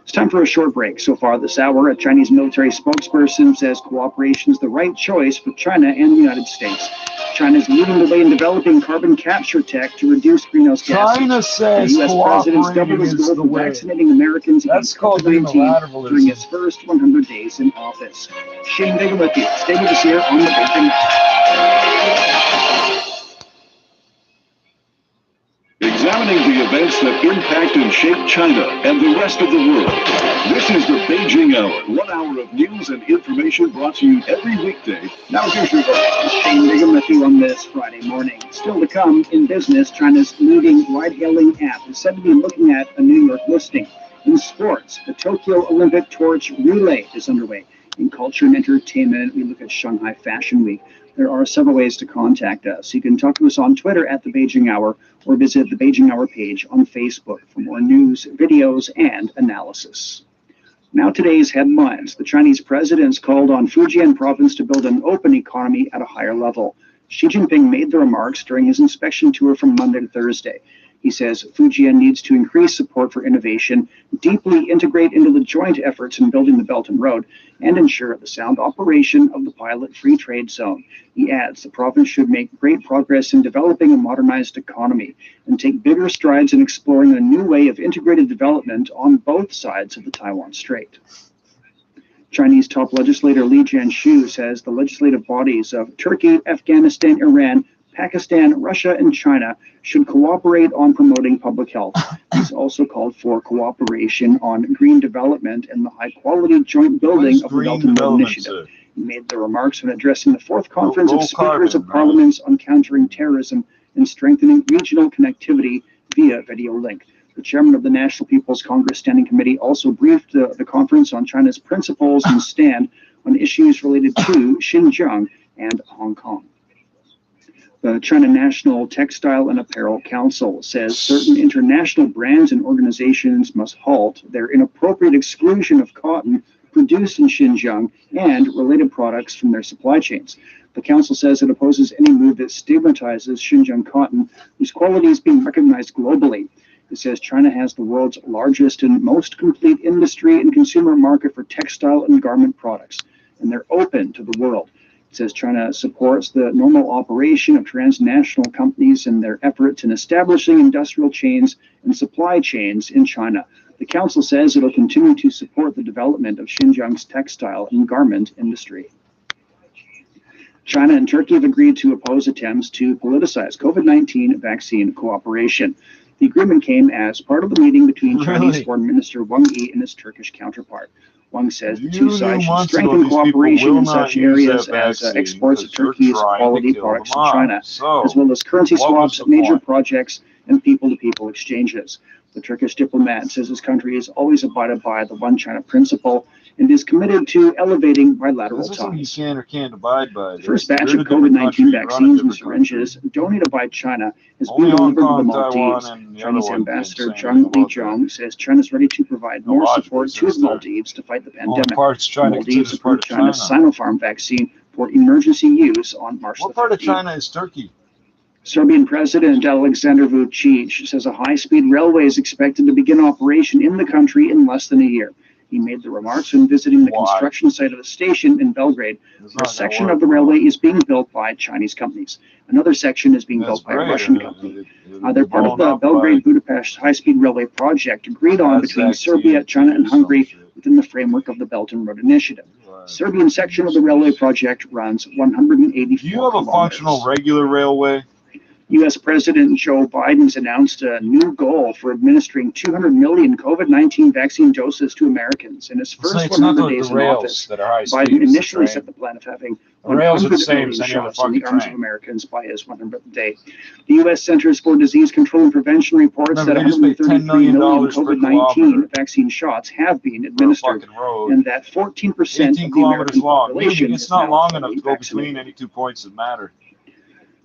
It's time for a short break. So far this hour, a Chinese military spokesperson says cooperation is the right choice for China and the United States. China is leading the way in developing carbon capture tech to reduce greenhouse gases.
China says
the U.S. president's doubled
cooperating
his
is
goal
the
for
way.
vaccinating Americans
That's
against
called
COVID-19 during its
unilateralism.
first 100 days in office. Shane Vega with you. Stay with us here on the Big Thing.
events that impact and shape China and the rest of the world. This is the Beijing Hour, 1 hour of news and information brought to you every weekday. Now here's your host.
Shane Bigham with you on this Friday morning. Still to come in business, China's leading ride-hailing app is said to be looking at a New York listing. In sports, the Tokyo Olympic Torch Relay is underway. In culture and entertainment, we look at Shanghai Fashion Week. There are several ways to contact us. You can talk to us on Twitter at The Beijing Hour or visit the Beijing Hour page on Facebook for more news, videos, and analysis. Now today's headlines. The Chinese president's called on Fujian province to build an open economy at a higher level. Xi Jinping made the remarks during his inspection tour from Monday to Thursday. He says Fujian needs to increase support for innovation, deeply integrate into the joint efforts in building the Belt and Road, and ensure the sound operation of the pilot free trade zone. He adds the province should make great progress in developing a modernized economy and take bigger strides in exploring a new way of integrated development on both sides of the Taiwan Strait. Chinese top legislator Li Jianshu says the legislative bodies of Turkey, Afghanistan, Iran, Pakistan, Russia, and China should cooperate on promoting public health. He's also called for cooperation on green development and the high-quality joint building of the Belt and Road Initiative. He made the remarks when addressing the fourth conference of speakers of parliaments on countering terrorism and strengthening regional connectivity via video link. The chairman of the National People's Congress Standing Committee also briefed the conference on China's principles and stand on issues related to Xinjiang and Hong Kong. The China National Textile and Apparel Council says certain international brands and organizations must halt their inappropriate exclusion of cotton produced in Xinjiang and related products from their supply chains. The council says it opposes any move that stigmatizes Xinjiang cotton, whose quality is being recognized globally. It says China has the world's largest and most complete industry and consumer market for textile and garment products, and they're open to the world. It says China supports the normal operation of transnational companies and their efforts in establishing industrial chains and supply chains in China. The council says it will continue to support the development of Xinjiang's textile and garment industry. China and Turkey have agreed to oppose attempts to politicize COVID-19 vaccine cooperation. The agreement came as part of the meeting between Chinese Foreign Minister Wang Yi and his Turkish counterpart. Wang says the two sides should strengthen cooperation in such areas as exports of Turkey's quality products to China, as well as currency swaps, major projects, and people-to-people exchanges. The Turkish diplomat says his country has always abided by the One China principle and is committed to elevating bilateral ties.
You can or can't abide by.
The first batch of COVID-19 vaccines and syringes donated by China has been delivered to the Maldives. Chinese Ambassador Zhang Lijiang says China is ready to provide more support to the Maldives to fight the pandemic. The Maldives approved China's Sinopharm vaccine for emergency use on March 15th.
What part of China is Turkey?
Serbian President Alexander Vučić says a high-speed railway is expected to begin operation in the country in less than a year. He made the remarks when visiting the construction site of the station in Belgrade. A section of the railway is being built by Chinese companies. Another section is being built by a Russian company. They're part of the Belgrade-Budapest high-speed railway project agreed on between Serbia, China, and Hungary within the framework of the Belt and Road Initiative. The Serbian section of the railway project runs 184
Do you have a functional regular railway?
U.S. President Joe Biden has announced a new goal for administering 200 million COVID-19 vaccine doses to Americans. In his first 100 days in office, Biden initially set the plan of having 100 million shots in the arms of Americans by his 100th day. The U.S. Centers for Disease Control and Prevention reports that 133 million COVID-19 vaccine shots have been administered, and that 14% of the American population is now
long enough to go between any 2 points that matter.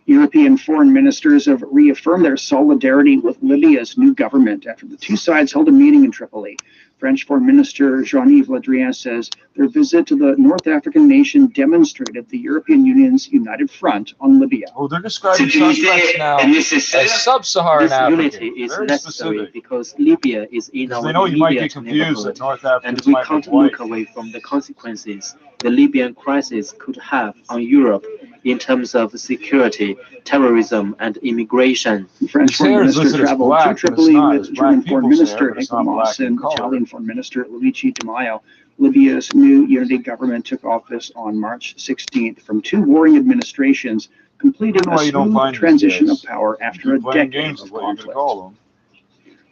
European foreign ministers have reaffirmed their solidarity with Libya's new government after the two sides held a meeting in Tripoli. French Foreign Minister Jean-Yves Le Drian says their visit to the North African nation demonstrated the European Union's united front on Libya.
Oh, they're describing suspects now as sub-Saharan African.
Unity is necessary because Libya is in our immediate neighborhood, and we can't look away from the consequences the Libyan crisis could have on Europe in terms of security, terrorism, and immigration.
The French Foreign Minister traveled to Tripoli with German Foreign Minister Heiko Maas and Italian Foreign Minister Luigi Di Maio. Libya's new unity government took office on March 16th from two warring administrations, completing a smooth transition of power after a decade of conflict.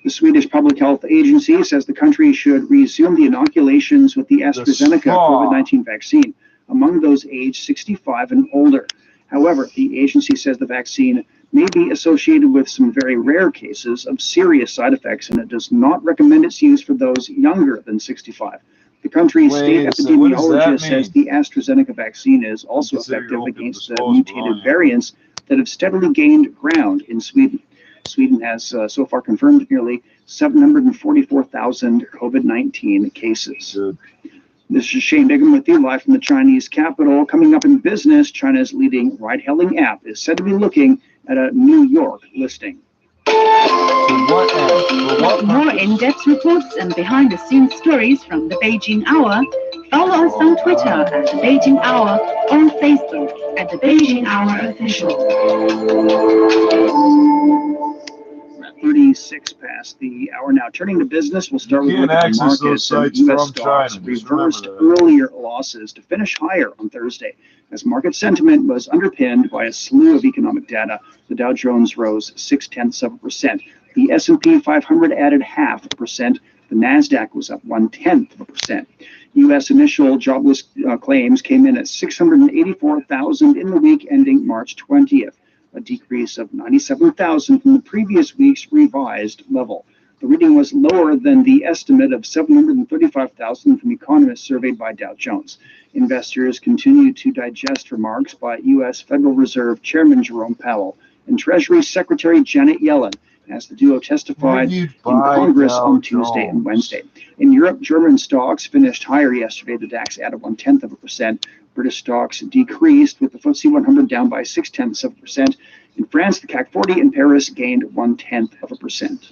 The Swedish Public Health Agency says the country should resume the inoculations with the AstraZeneca COVID-19 vaccine among those aged 65 and older. However, the agency says the vaccine may be associated with some very rare cases of serious side effects, and it does not recommend its use for those younger than 65. The country's state epidemiologist says the AstraZeneca vaccine is also effective against the mutated variants that have steadily gained ground in Sweden. Sweden has so far confirmed nearly 744,000 COVID-19 cases. Good. This is Shane Bigham with you live from the Chinese capital. Coming up in business, China's leading ride-hailing app is said to be looking at a New York listing.
For more in-depth reports and behind-the-scenes stories from the Beijing Hour, follow us on Twitter at the Beijing Hour, on Facebook at the Beijing Hour Official.
36 past the hour now. Turning to business, we'll start with the markets. U.S. stocks reversed earlier losses to finish higher on Thursday as market sentiment was underpinned by a slew of economic data. The Dow Jones rose 0.6%. The S&P 500 added 0.5%. The Nasdaq was up 0.1%. U.S. initial jobless claims came in at 684,000 in the week ending March 20th. A decrease of 97,000 from the previous week's revised level. The reading was lower than the estimate of 735,000 from economists surveyed by Dow Jones. Investors continue to digest remarks by U.S. Federal Reserve Chairman Jerome Powell and Treasury Secretary Janet Yellen as the duo testified in Congress on Tuesday and Wednesday. In Europe, German stocks finished higher yesterday. The DAX added 0.1%. British stocks decreased, with the FTSE 100 down by 0.6%. In France, the CAC 40 in Paris gained 0.1%.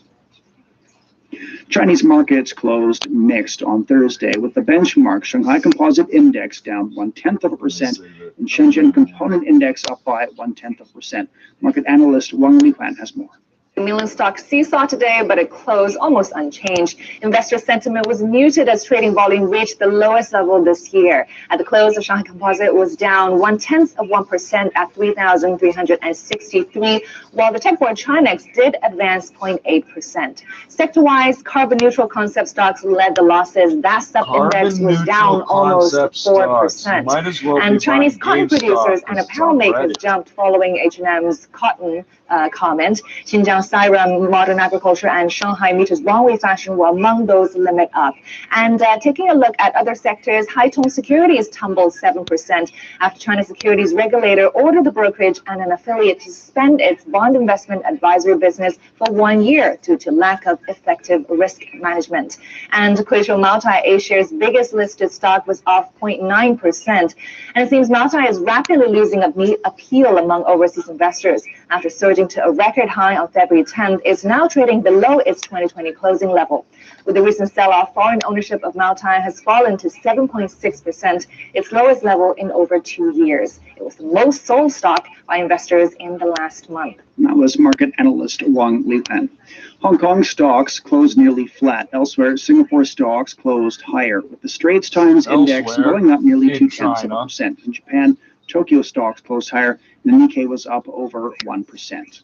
Chinese markets closed mixed on Thursday, with the benchmark Shanghai Composite Index down 0.1% and Shenzhen Component Index up by 0.1%. Market analyst Wang Lipan has more.
The Mainland stock seesaw today, but it closed almost unchanged. Investor sentiment was muted as trading volume reached the lowest level this year. At the close, the Shanghai Composite was down 0.1% at 3,363, while the tech board Chinex did advance 0.8%. Sector-wise, carbon-neutral concept stocks led the losses. That sub-index was down almost 4%. And Chinese cotton producers and apparel makers jumped following H&M's cotton comment. Xinjiang Siram, Modern Agriculture, and Shanghai Meters Longway Fashion were among those limit up. And taking a look at other sectors, Haitong Securities tumbled 7% after China securities regulator ordered the brokerage and an affiliate to suspend its bond investment advisory business for 1 year due to lack of effective risk management. And Quayshow Maotai, A-share's biggest listed stock, was off 0.9%. And it seems Maotai is rapidly losing appeal among overseas investors after surging to a record high on February 10th. It's now trading below its 2020 closing level. With the recent sell-off, foreign ownership of Maotai has fallen to 7.6%, its lowest level in over 2 years. It was the most sold stock by investors in the last month.
That was market analyst Wang Lipan. Hong Kong stocks closed nearly flat. Elsewhere, Singapore stocks closed higher, with the Straits Times Index going up nearly 0.2%. In Japan, Tokyo stocks closed higher, and the Nikkei was up over 1%.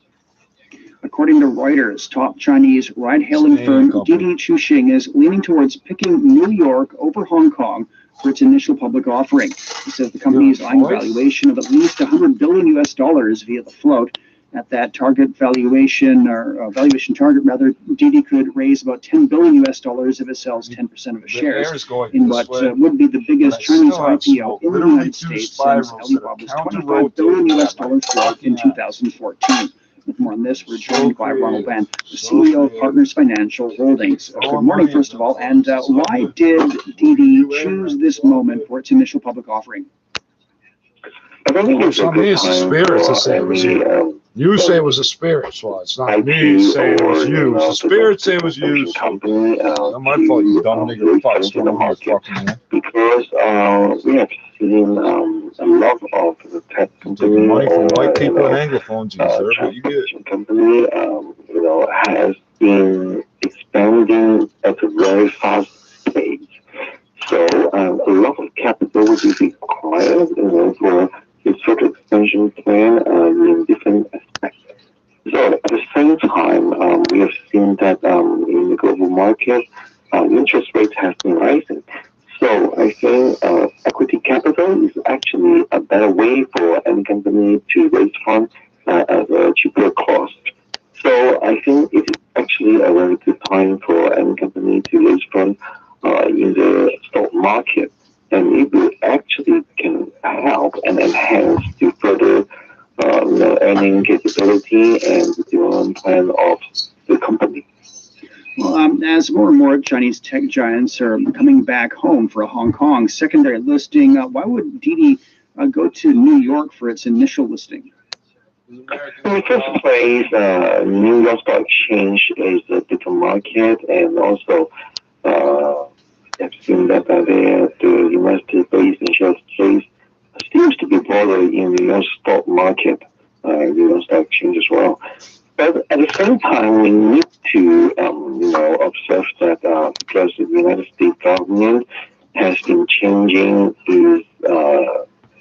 According to Reuters, top Chinese ride-hailing firm Didi Chuxing is leaning towards picking New York over Hong Kong for its initial public offering. It says the company is eyeing a valuation of at least $100 billion via the float. At that target valuation, or valuation target rather, Didi could raise about $10 billion if it sells 10% of its shares in what would be the biggest Chinese IPO in the United States since Alibaba's $25 billion float in 2014. With more on this, we're joined by Ronald Van, the CEO of Partners Financial Holdings. Good morning, first of all, and why did Didi choose this moment for its initial public offering?
Well, some me, it's the spirits that say it was you. You say it was the spirits. Well, it's not me saying it was you. It's the spirits say it was you. It's not my fault, you dumb nigga. Fuck, still over here fucking, man.
Because we have seen a lot of the tech company,
money from white people and Anglophones, you deserve what you get.
Company, has been expanding at a very fast pace. So a lot of capital will be required, for a sort of expansion plan in different aspects. So at the same time, we have seen that market, interest rates have been rising. So I think equity capital is actually a better way for any company to raise funds at a cheaper cost. So I think it's actually a very good time for any company to raise funds in the stock market, and it will actually can help and enhance the further earning capability and the development plan of the company.
Well, as more and more Chinese tech giants are coming back home for a Hong Kong secondary listing, why would Didi go to New York for its initial listing?
In the first place, New York Stock Exchange is a different market, and also I've seen that the investor base in United States seems to be broader in the New York stock market, New York Stock Exchange as well. But at the same time, we need to observe that because the United States government has been changing its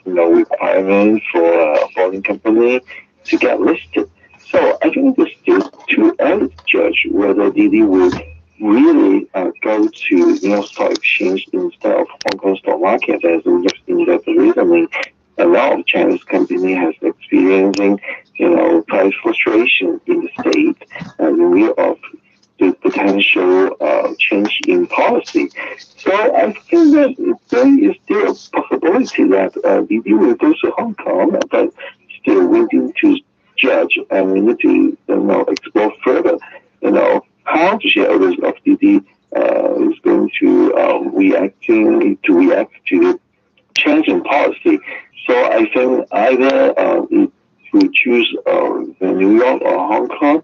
requirement for a foreign company to get listed. So I think it's still too early to judge whether Didi will really go to New York Stock Exchange instead of Hong Kong stock market, as we have seen that recently a lot of Chinese companies has experiencing, price fluctuation in the state in view of the potential change in policy. So I think that there is still a possibility that Didi will go to Hong Kong, but still we need to judge and we need to explore further, how the shareholders of Didi is going to react to the change in policy. So I think either if we choose New York or Hong Kong,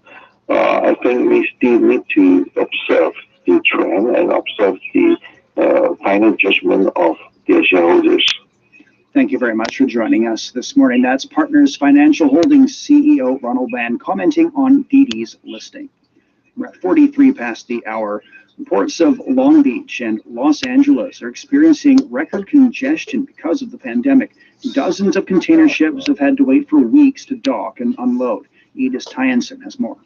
I think we still need to observe the trend and observe the final judgment of the shareholders.
Thank you very much for joining us this morning. That's Partners Financial Holdings CEO Ronald Van commenting on Didi's listing. We're at 43 past the hour. Ports of Long Beach and Los Angeles are experiencing record congestion because of the pandemic. Dozens of container ships have had to wait for weeks to dock and unload. Edith Tyensen has more.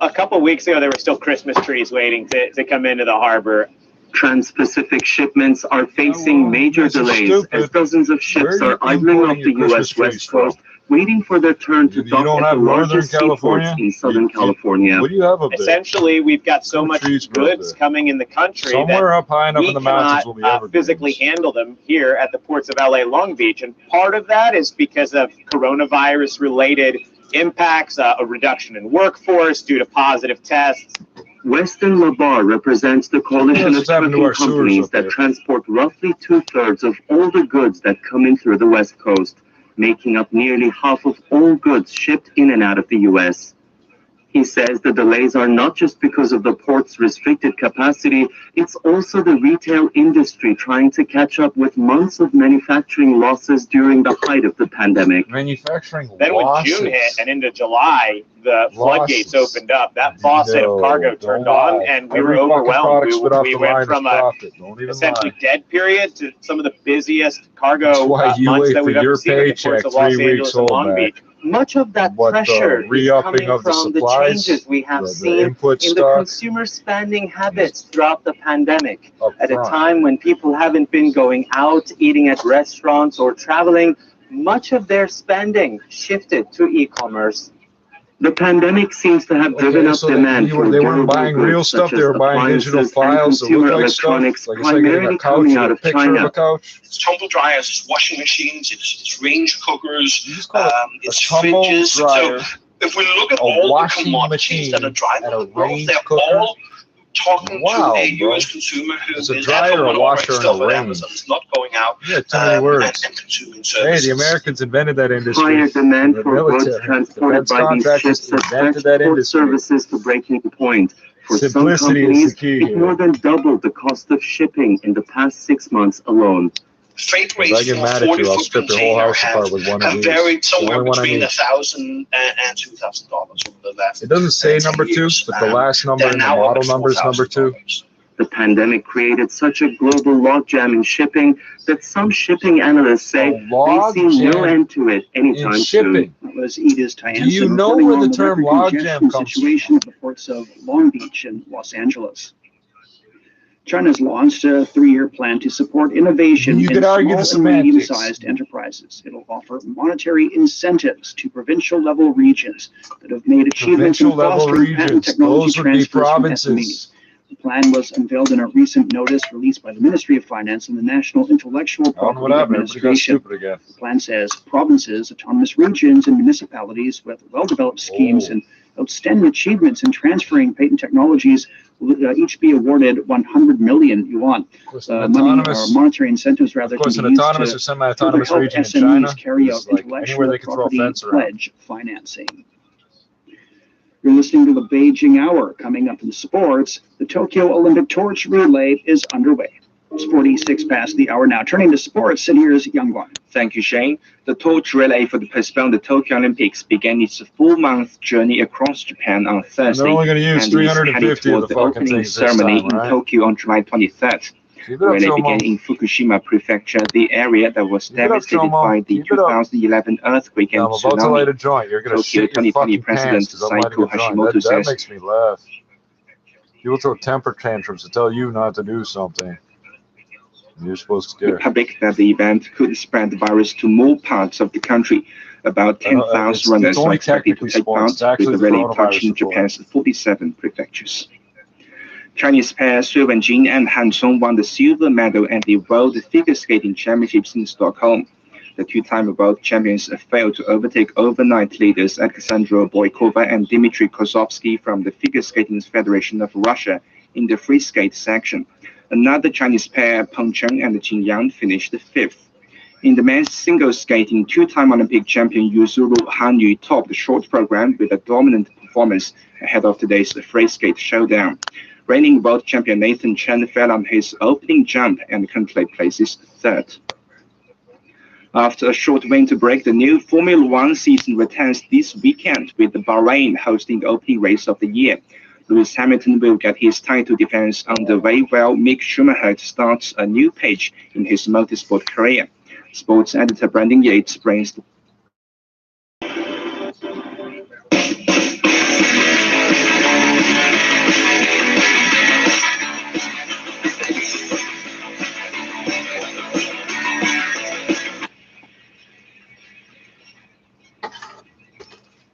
A couple of weeks ago, there were still Christmas trees waiting to come into the harbor.
Trans-Pacific shipments are facing major delays as dozens of ships are idling off the U.S. West Coast, waiting for their turn to dock at the largest seaports in Southern California.
What do you have up there?
Essentially, we've got so much goods coming in the country
somewhere up high enough in the mountains will be
physically handle them here at the ports of LA Long Beach. And part of that is because of coronavirus-related impacts, a reduction in workforce due to positive tests.
Western Labar represents the coalition of trucking companies that transport roughly 2/3 of all the goods that come in through the West Coast, making up nearly half of all goods shipped in and out of the U.S. He says the delays are not just because of the port's restricted capacity, it's also the retail industry trying to catch up with months of manufacturing losses during the height of the pandemic.
Manufacturing
Then when June hit and into July, the floodgates opened up. That faucet of cargo turned on, and we were overwhelmed. We went from a essentially dead period to some of the busiest cargo months that we've ever seen at the ports of Los Angeles and Long Beach.
Much of that pressure is coming from the changes we have seen in the consumer spending habits throughout the pandemic. At a time when people haven't been going out, eating at restaurants, or traveling, much of their spending shifted to e-commerce. The pandemic seems to have driven up demand for
they weren't buying real stuff, they were buying digital files that look like stuff. Like
primarily coming out of China.
It's tumble dryers, it's washing machines, it's range cookers, it's fridges. So if we look at all the commodities that are driving the growth, they're all talking to a U.S. consumer who is at home and ordering stuff at Amazon. It's not going out and consuming services.
Hey, the Americans invented that industry.
Higher demand for goods transported by these ships has stretched port services to breaking point. For some companies, it more than doubled the cost of shipping in the past 6 months alone.
Freight rates for 40-foot container have varied somewhere between $1,000 and $2,000 over the last.
It doesn't say number 2, but the last number in the model number is number 2.
The pandemic created such a global logjam in shipping that some shipping analysts say they see no end to it anytime soon.
That was Edith Tyensen.
Do you know where the term logjam comes
from? Situation at the ports of Long Beach and Los Angeles. China's launched a 3-year plan to support innovation in small and medium-sized enterprises. It'll offer monetary incentives to provincial-level regions that have made achievements in fostering patent technology transfers from SMEs. The plan was unveiled in a recent notice released by the Ministry of Finance and the National Intellectual Property Administration. The plan says provinces, autonomous regions, and municipalities with well-developed schemes and outstanding achievements in transferring patent technologies will each be awarded 100 million yuan. Money or monetary incentives, rather, can be used to further help SMEs carry out intellectual property pledge financing. You're listening to the Beijing Hour. Coming up in sports, the Tokyo Olympic torch relay is underway. It's 46 past the hour now. Turning to sports, and here's Yang.
Thank you, Shane. The torch relay for the postponed Tokyo Olympics began its 4-month journey across Japan on Thursday.
They're only going to use 350 of the fucking things
ceremony
this time, right?
in Tokyo on July 23rd. The relay began in Fukushima Prefecture, the area that was devastated by the 2011 earthquake and tsunami. Tokyo 2020 President Saiko Hashimoto says,
that makes me laugh. People throw temper tantrums to tell you not to do something. You're supposed to scare
the public that the event could spread the virus to more parts of the country. About 10,000 runners are expected to take part, with the relay touching Japan's 47 prefectures. Chinese pairs Su Wenjing and Han Song won the silver medal at the World Figure Skating Championships in Stockholm. The two-time world champions failed to overtake overnight leaders Alexandra Boykova and Dmitry Kozovsky from the Figure Skating Federation of Russia in the free skate section. Another Chinese pair, Peng Cheng and Jin Yang, finished 5th. In the men's singles skating, two-time Olympic champion Yuzuru Hanyu topped the short program with a dominant performance ahead of today's free skate showdown. Reigning world champion Nathan Chen fell on his opening jump and currently places 3rd. After a short winter break, the new Formula One season returns this weekend, with Bahrain hosting the opening race of the year. Lewis Hamilton will get his title defense on the way, while Mick Schumacher starts a new page in his motorsport career. Sports editor Brandon Yates brings the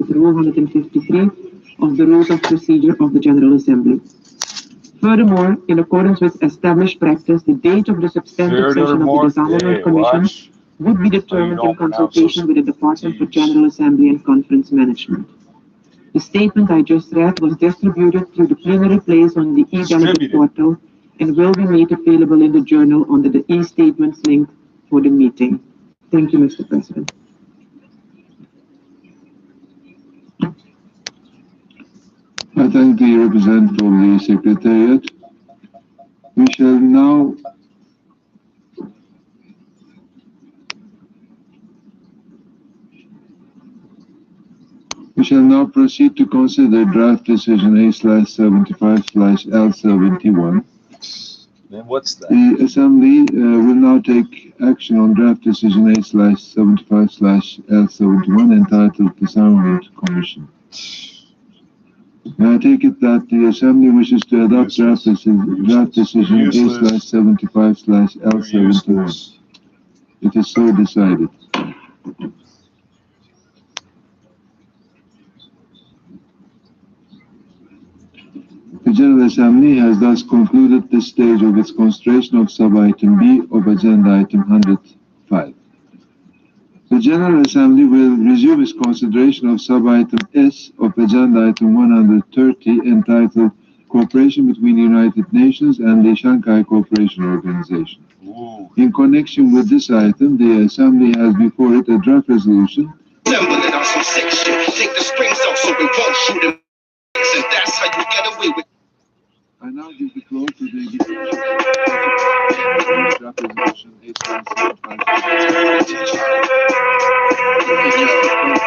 Rule 153 of the Rules of Procedure of the General Assembly. Furthermore, in accordance with established practice, the date of the substantive session of the Disarmament Commission would be determined in consultation with the Department for General Assembly and Conference Management. The statement I just read was distributed through the plenary place on the e-delegate portal and will be made available in the journal under the e-statements link for the meeting. Thank you, Mr. President.
I thank the representative of the Secretariat. We shall now proceed to consider draft decision A/75/L71.
And what's that?
The Assembly will now take action on draft decision A/75/L71 entitled Disarmament Commission. I take it that the Assembly wishes to adopt draft decision A/75/L71. It is so decided. The General Assembly has thus concluded this stage of its consideration of sub-item B of agenda item 105. The General Assembly will resume its consideration of sub-item S of agenda item 130 entitled Cooperation between the United Nations and the Shanghai Cooperation Organization. In connection with this item, the Assembly has before it a draft resolution.
Take the springs out so we won't shoot them, and that's how you get away with.
I now give the floor to the draft resolution 8.75.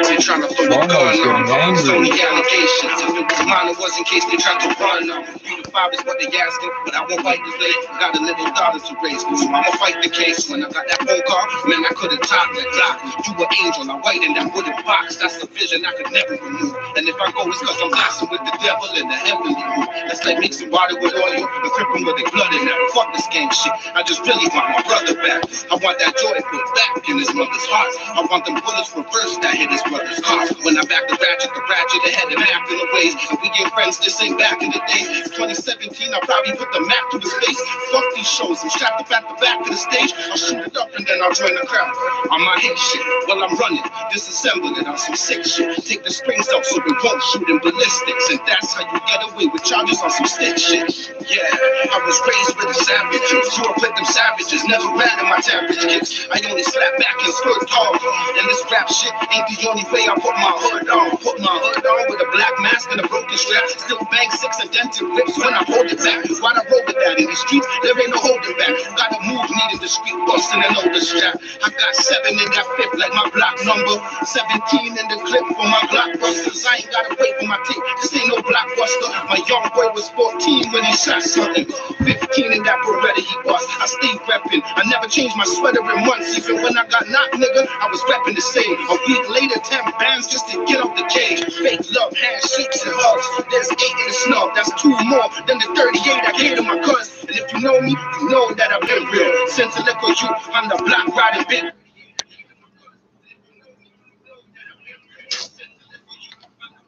They trying to throw a gun on. It's only allegations. If it was mine, it was in case they tried to run on. 3 to 5 is what they asking, but I won't fight this late. Got a little dollars to raise, so I'ma fight the case. When I got that phone call, man, I couldn't talk that clock. You an angel, I'm white in that wooden box. That's the vision I could never remove. And if I go, it's cause I'm blasting with the devil in the heavenly mood. That's like mixing water with oil and crippling with their blood in that. Fuck this game shit. I just really want my brother back. I want that joy put back in his mother's heart. I want them bullets reversed that hit his brother's heart. When I back the ratchet ahead and acting the ways. And we get friends, this ain't back in the days. 2017, I probably put the map to his face. Fuck these shows, I'm strapped up at the back of the stage. I'll shoot it up and then I'll join the crowd. On my hit shit, while I'm running, disassembling it on some sick shit. Take the springs out so we won't shoot in ballistics. And that's how you get away with charges on some stick shit. Yeah, I was raised with the savages. Grew up with them savages, never ran in my average kicks. I only slap back and stood tall. And this rap shit ain't the only way I put my hood on. Put my hood on with a black mask and a broken strap. Still bang 6 and dented whips when I hold it back. Why'd I roll with that? In the streets, there ain't no holding back. Gotta move, needing the street bus and an older strap. I got 7 in that fifth like my block number. 17 in the clip for my blockbusters. I ain't gotta wait for my tape. This ain't no blockbuster. My young boy was 14 when he shot something. 15 in that Beretta he bust. I stayed reppin'. I never changed my sweater in months. Even when I got knocked, nigga, I was reppin' the same. A week later, 10 bands just to get off the cage. Fake love, handshakes and hugs. There's 8 in the snub. That's 2 more than the 38 I gave to my cuz. And if you know me, you know that I've been real. Since a little you on the block riding big.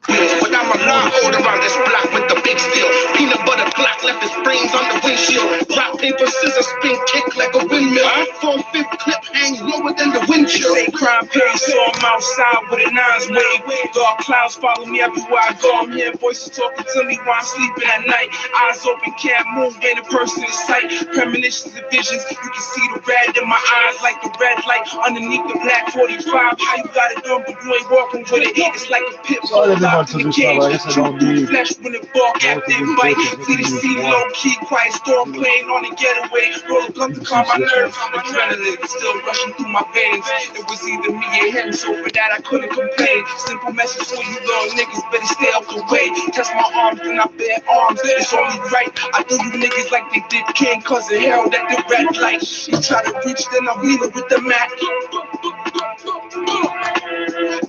But I'm a lot older on this block with the big steel. Peanut butter Glock left his brains on the windshield. Rock, paper, scissors, spin, kick like a windmill. 4/5 clip hang lower than the windshield.
Say crime pays, so I'm outside with a 9's wave. Dark clouds follow me everywhere I go. I'm hearing voices talking to me while I'm sleeping at night. Eyes open, can't move, ain't a person in sight. Premonitions and visions, you can see the red in my eyes like the red light underneath the black 45. How you got it done, but you ain't walking with it. It's like a pit bull.
To this I guess I don't need
flesh when it bark after it bite. See the scene low key, quiet storm playing on a getaway. Roll a gun to calm my nerves. Adrenaline still rushing through my veins. It was either me or him, so for that I couldn't complain. Simple message for you little niggas, better stay out the way. Test my arms when I bear arms. It's only right. I do you niggas like they did King, cause it held at the red light. You try to reach, then I'm wheeling with the Mac.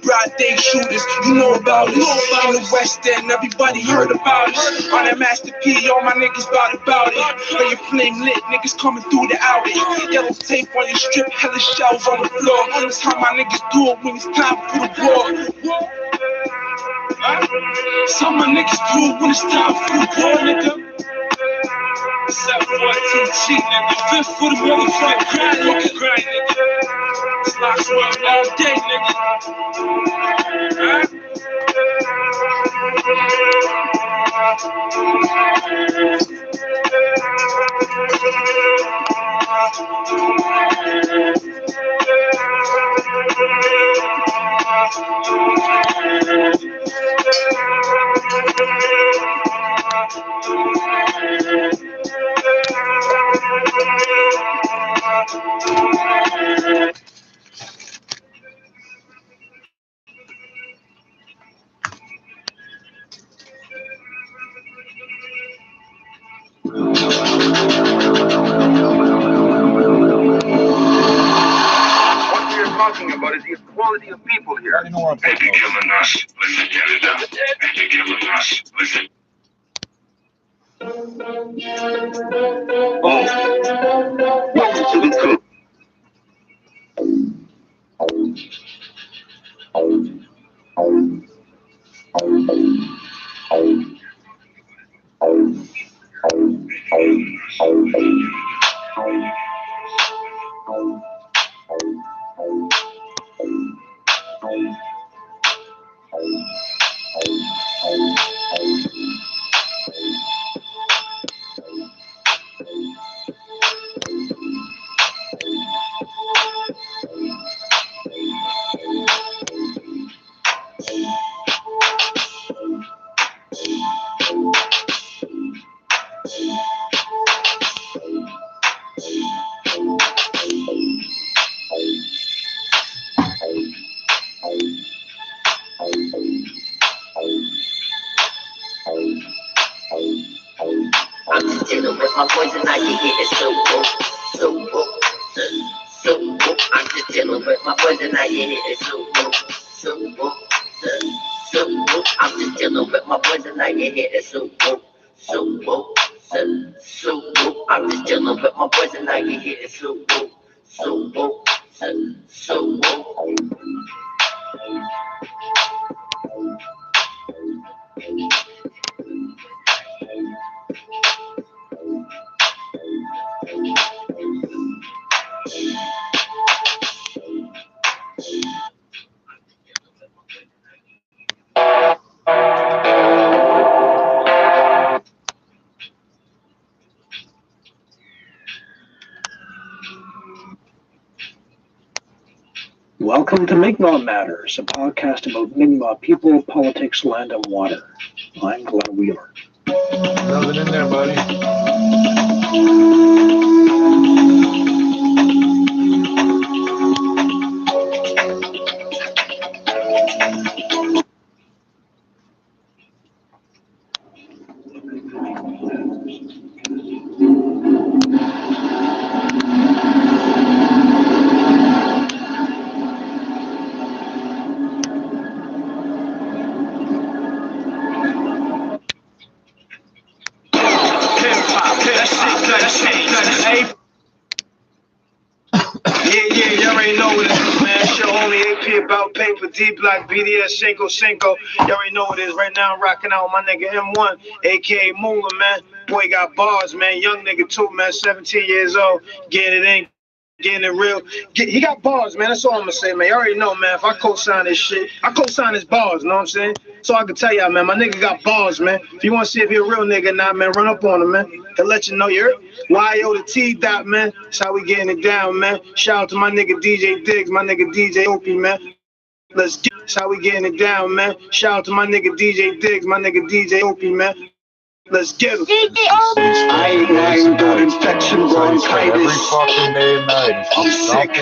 Broad day shooters, you know about this. In the West End, everybody heard about it. On that Master P, all my niggas about it. When your flame lit, niggas coming through the alley. Yellow tape on your strip, hella shells on the floor. That's how my niggas do it when it's time for the war. Some my niggas do it when it's time for the war, nigga. 714 cheat, nigga. 5th for the motherfucking grind, nigga. It's locks work all day, nigga.
About is the equality of people here.
They be killing us. Listen, Canada. They be killing us. Listen.
Welcome to the cook.
my poison, I can hit it so whoop, so whoop, so whoop. I'm just dealing with my poison, I can hit it so whoop, so whoop, so whoop. I'm just dealing with my poison, I can hit it so whoop, so whoop, so whoop. I'm just dealing with my poison, I can hit it so whoop, so whoop, so whoop.
Welcome to Mi'kmaq Matters, a podcast about Mi'kmaq people, politics, land, and water. I'm Glenn Wheeler.
Nothing in there, buddy.
You already know what it is, man. It's your homie AP about paper, D Block, BDS, Cinco. You already know what it is. Right now, I'm rocking out with my nigga M1, aka Moolah, man. Boy got bars, man. Young nigga too, man. 17 years old, getting it in, getting it real. He got bars, man. That's all I'm gonna say, man. You already know, man. If I co-sign this shit, I co-sign his bars, you know what I'm saying? So I can tell y'all, man, my nigga got bars, man. If you want to see if he a real nigga or not, man, run up on him, man. He'll let you know you're YO the T dot, man. That's how we getting it down, man. Shout out to my nigga DJ Diggs, my nigga DJ Opie, man. Let's get it. That's how we getting it down, man. Shout out to my nigga DJ Diggs, my nigga DJ Opie, man. Let's get it.
I got infection, bronchitis.
Every fucking day and night.
I'm sick.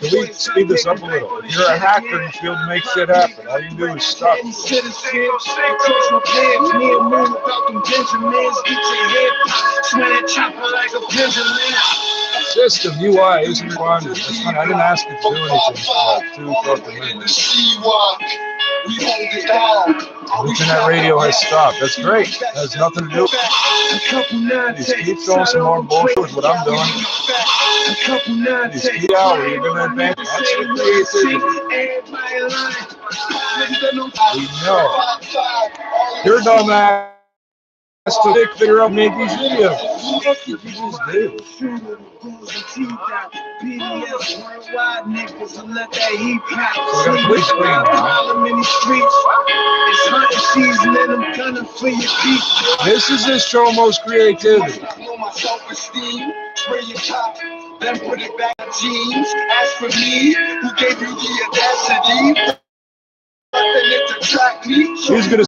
Can we speed this up a little? If you're a hacker, you feel to make shit happen. All you do is stop. System UI isn't responding. That's fine. I didn't ask you to do anything for like 2 fucking minutes. Internet radio has stopped. That's great. That has nothing to do with it. Just keep throwing some more bullshit with what I'm doing. Just keep out where you're going to advance. That's your creativity. We know. You're dumbass. That's to figure out make these videos. What the fuck did you just do? We got a blue screen now. This is this show most creativity. Then put it back in jeans. As for me, who gave you the audacity? Who's gonna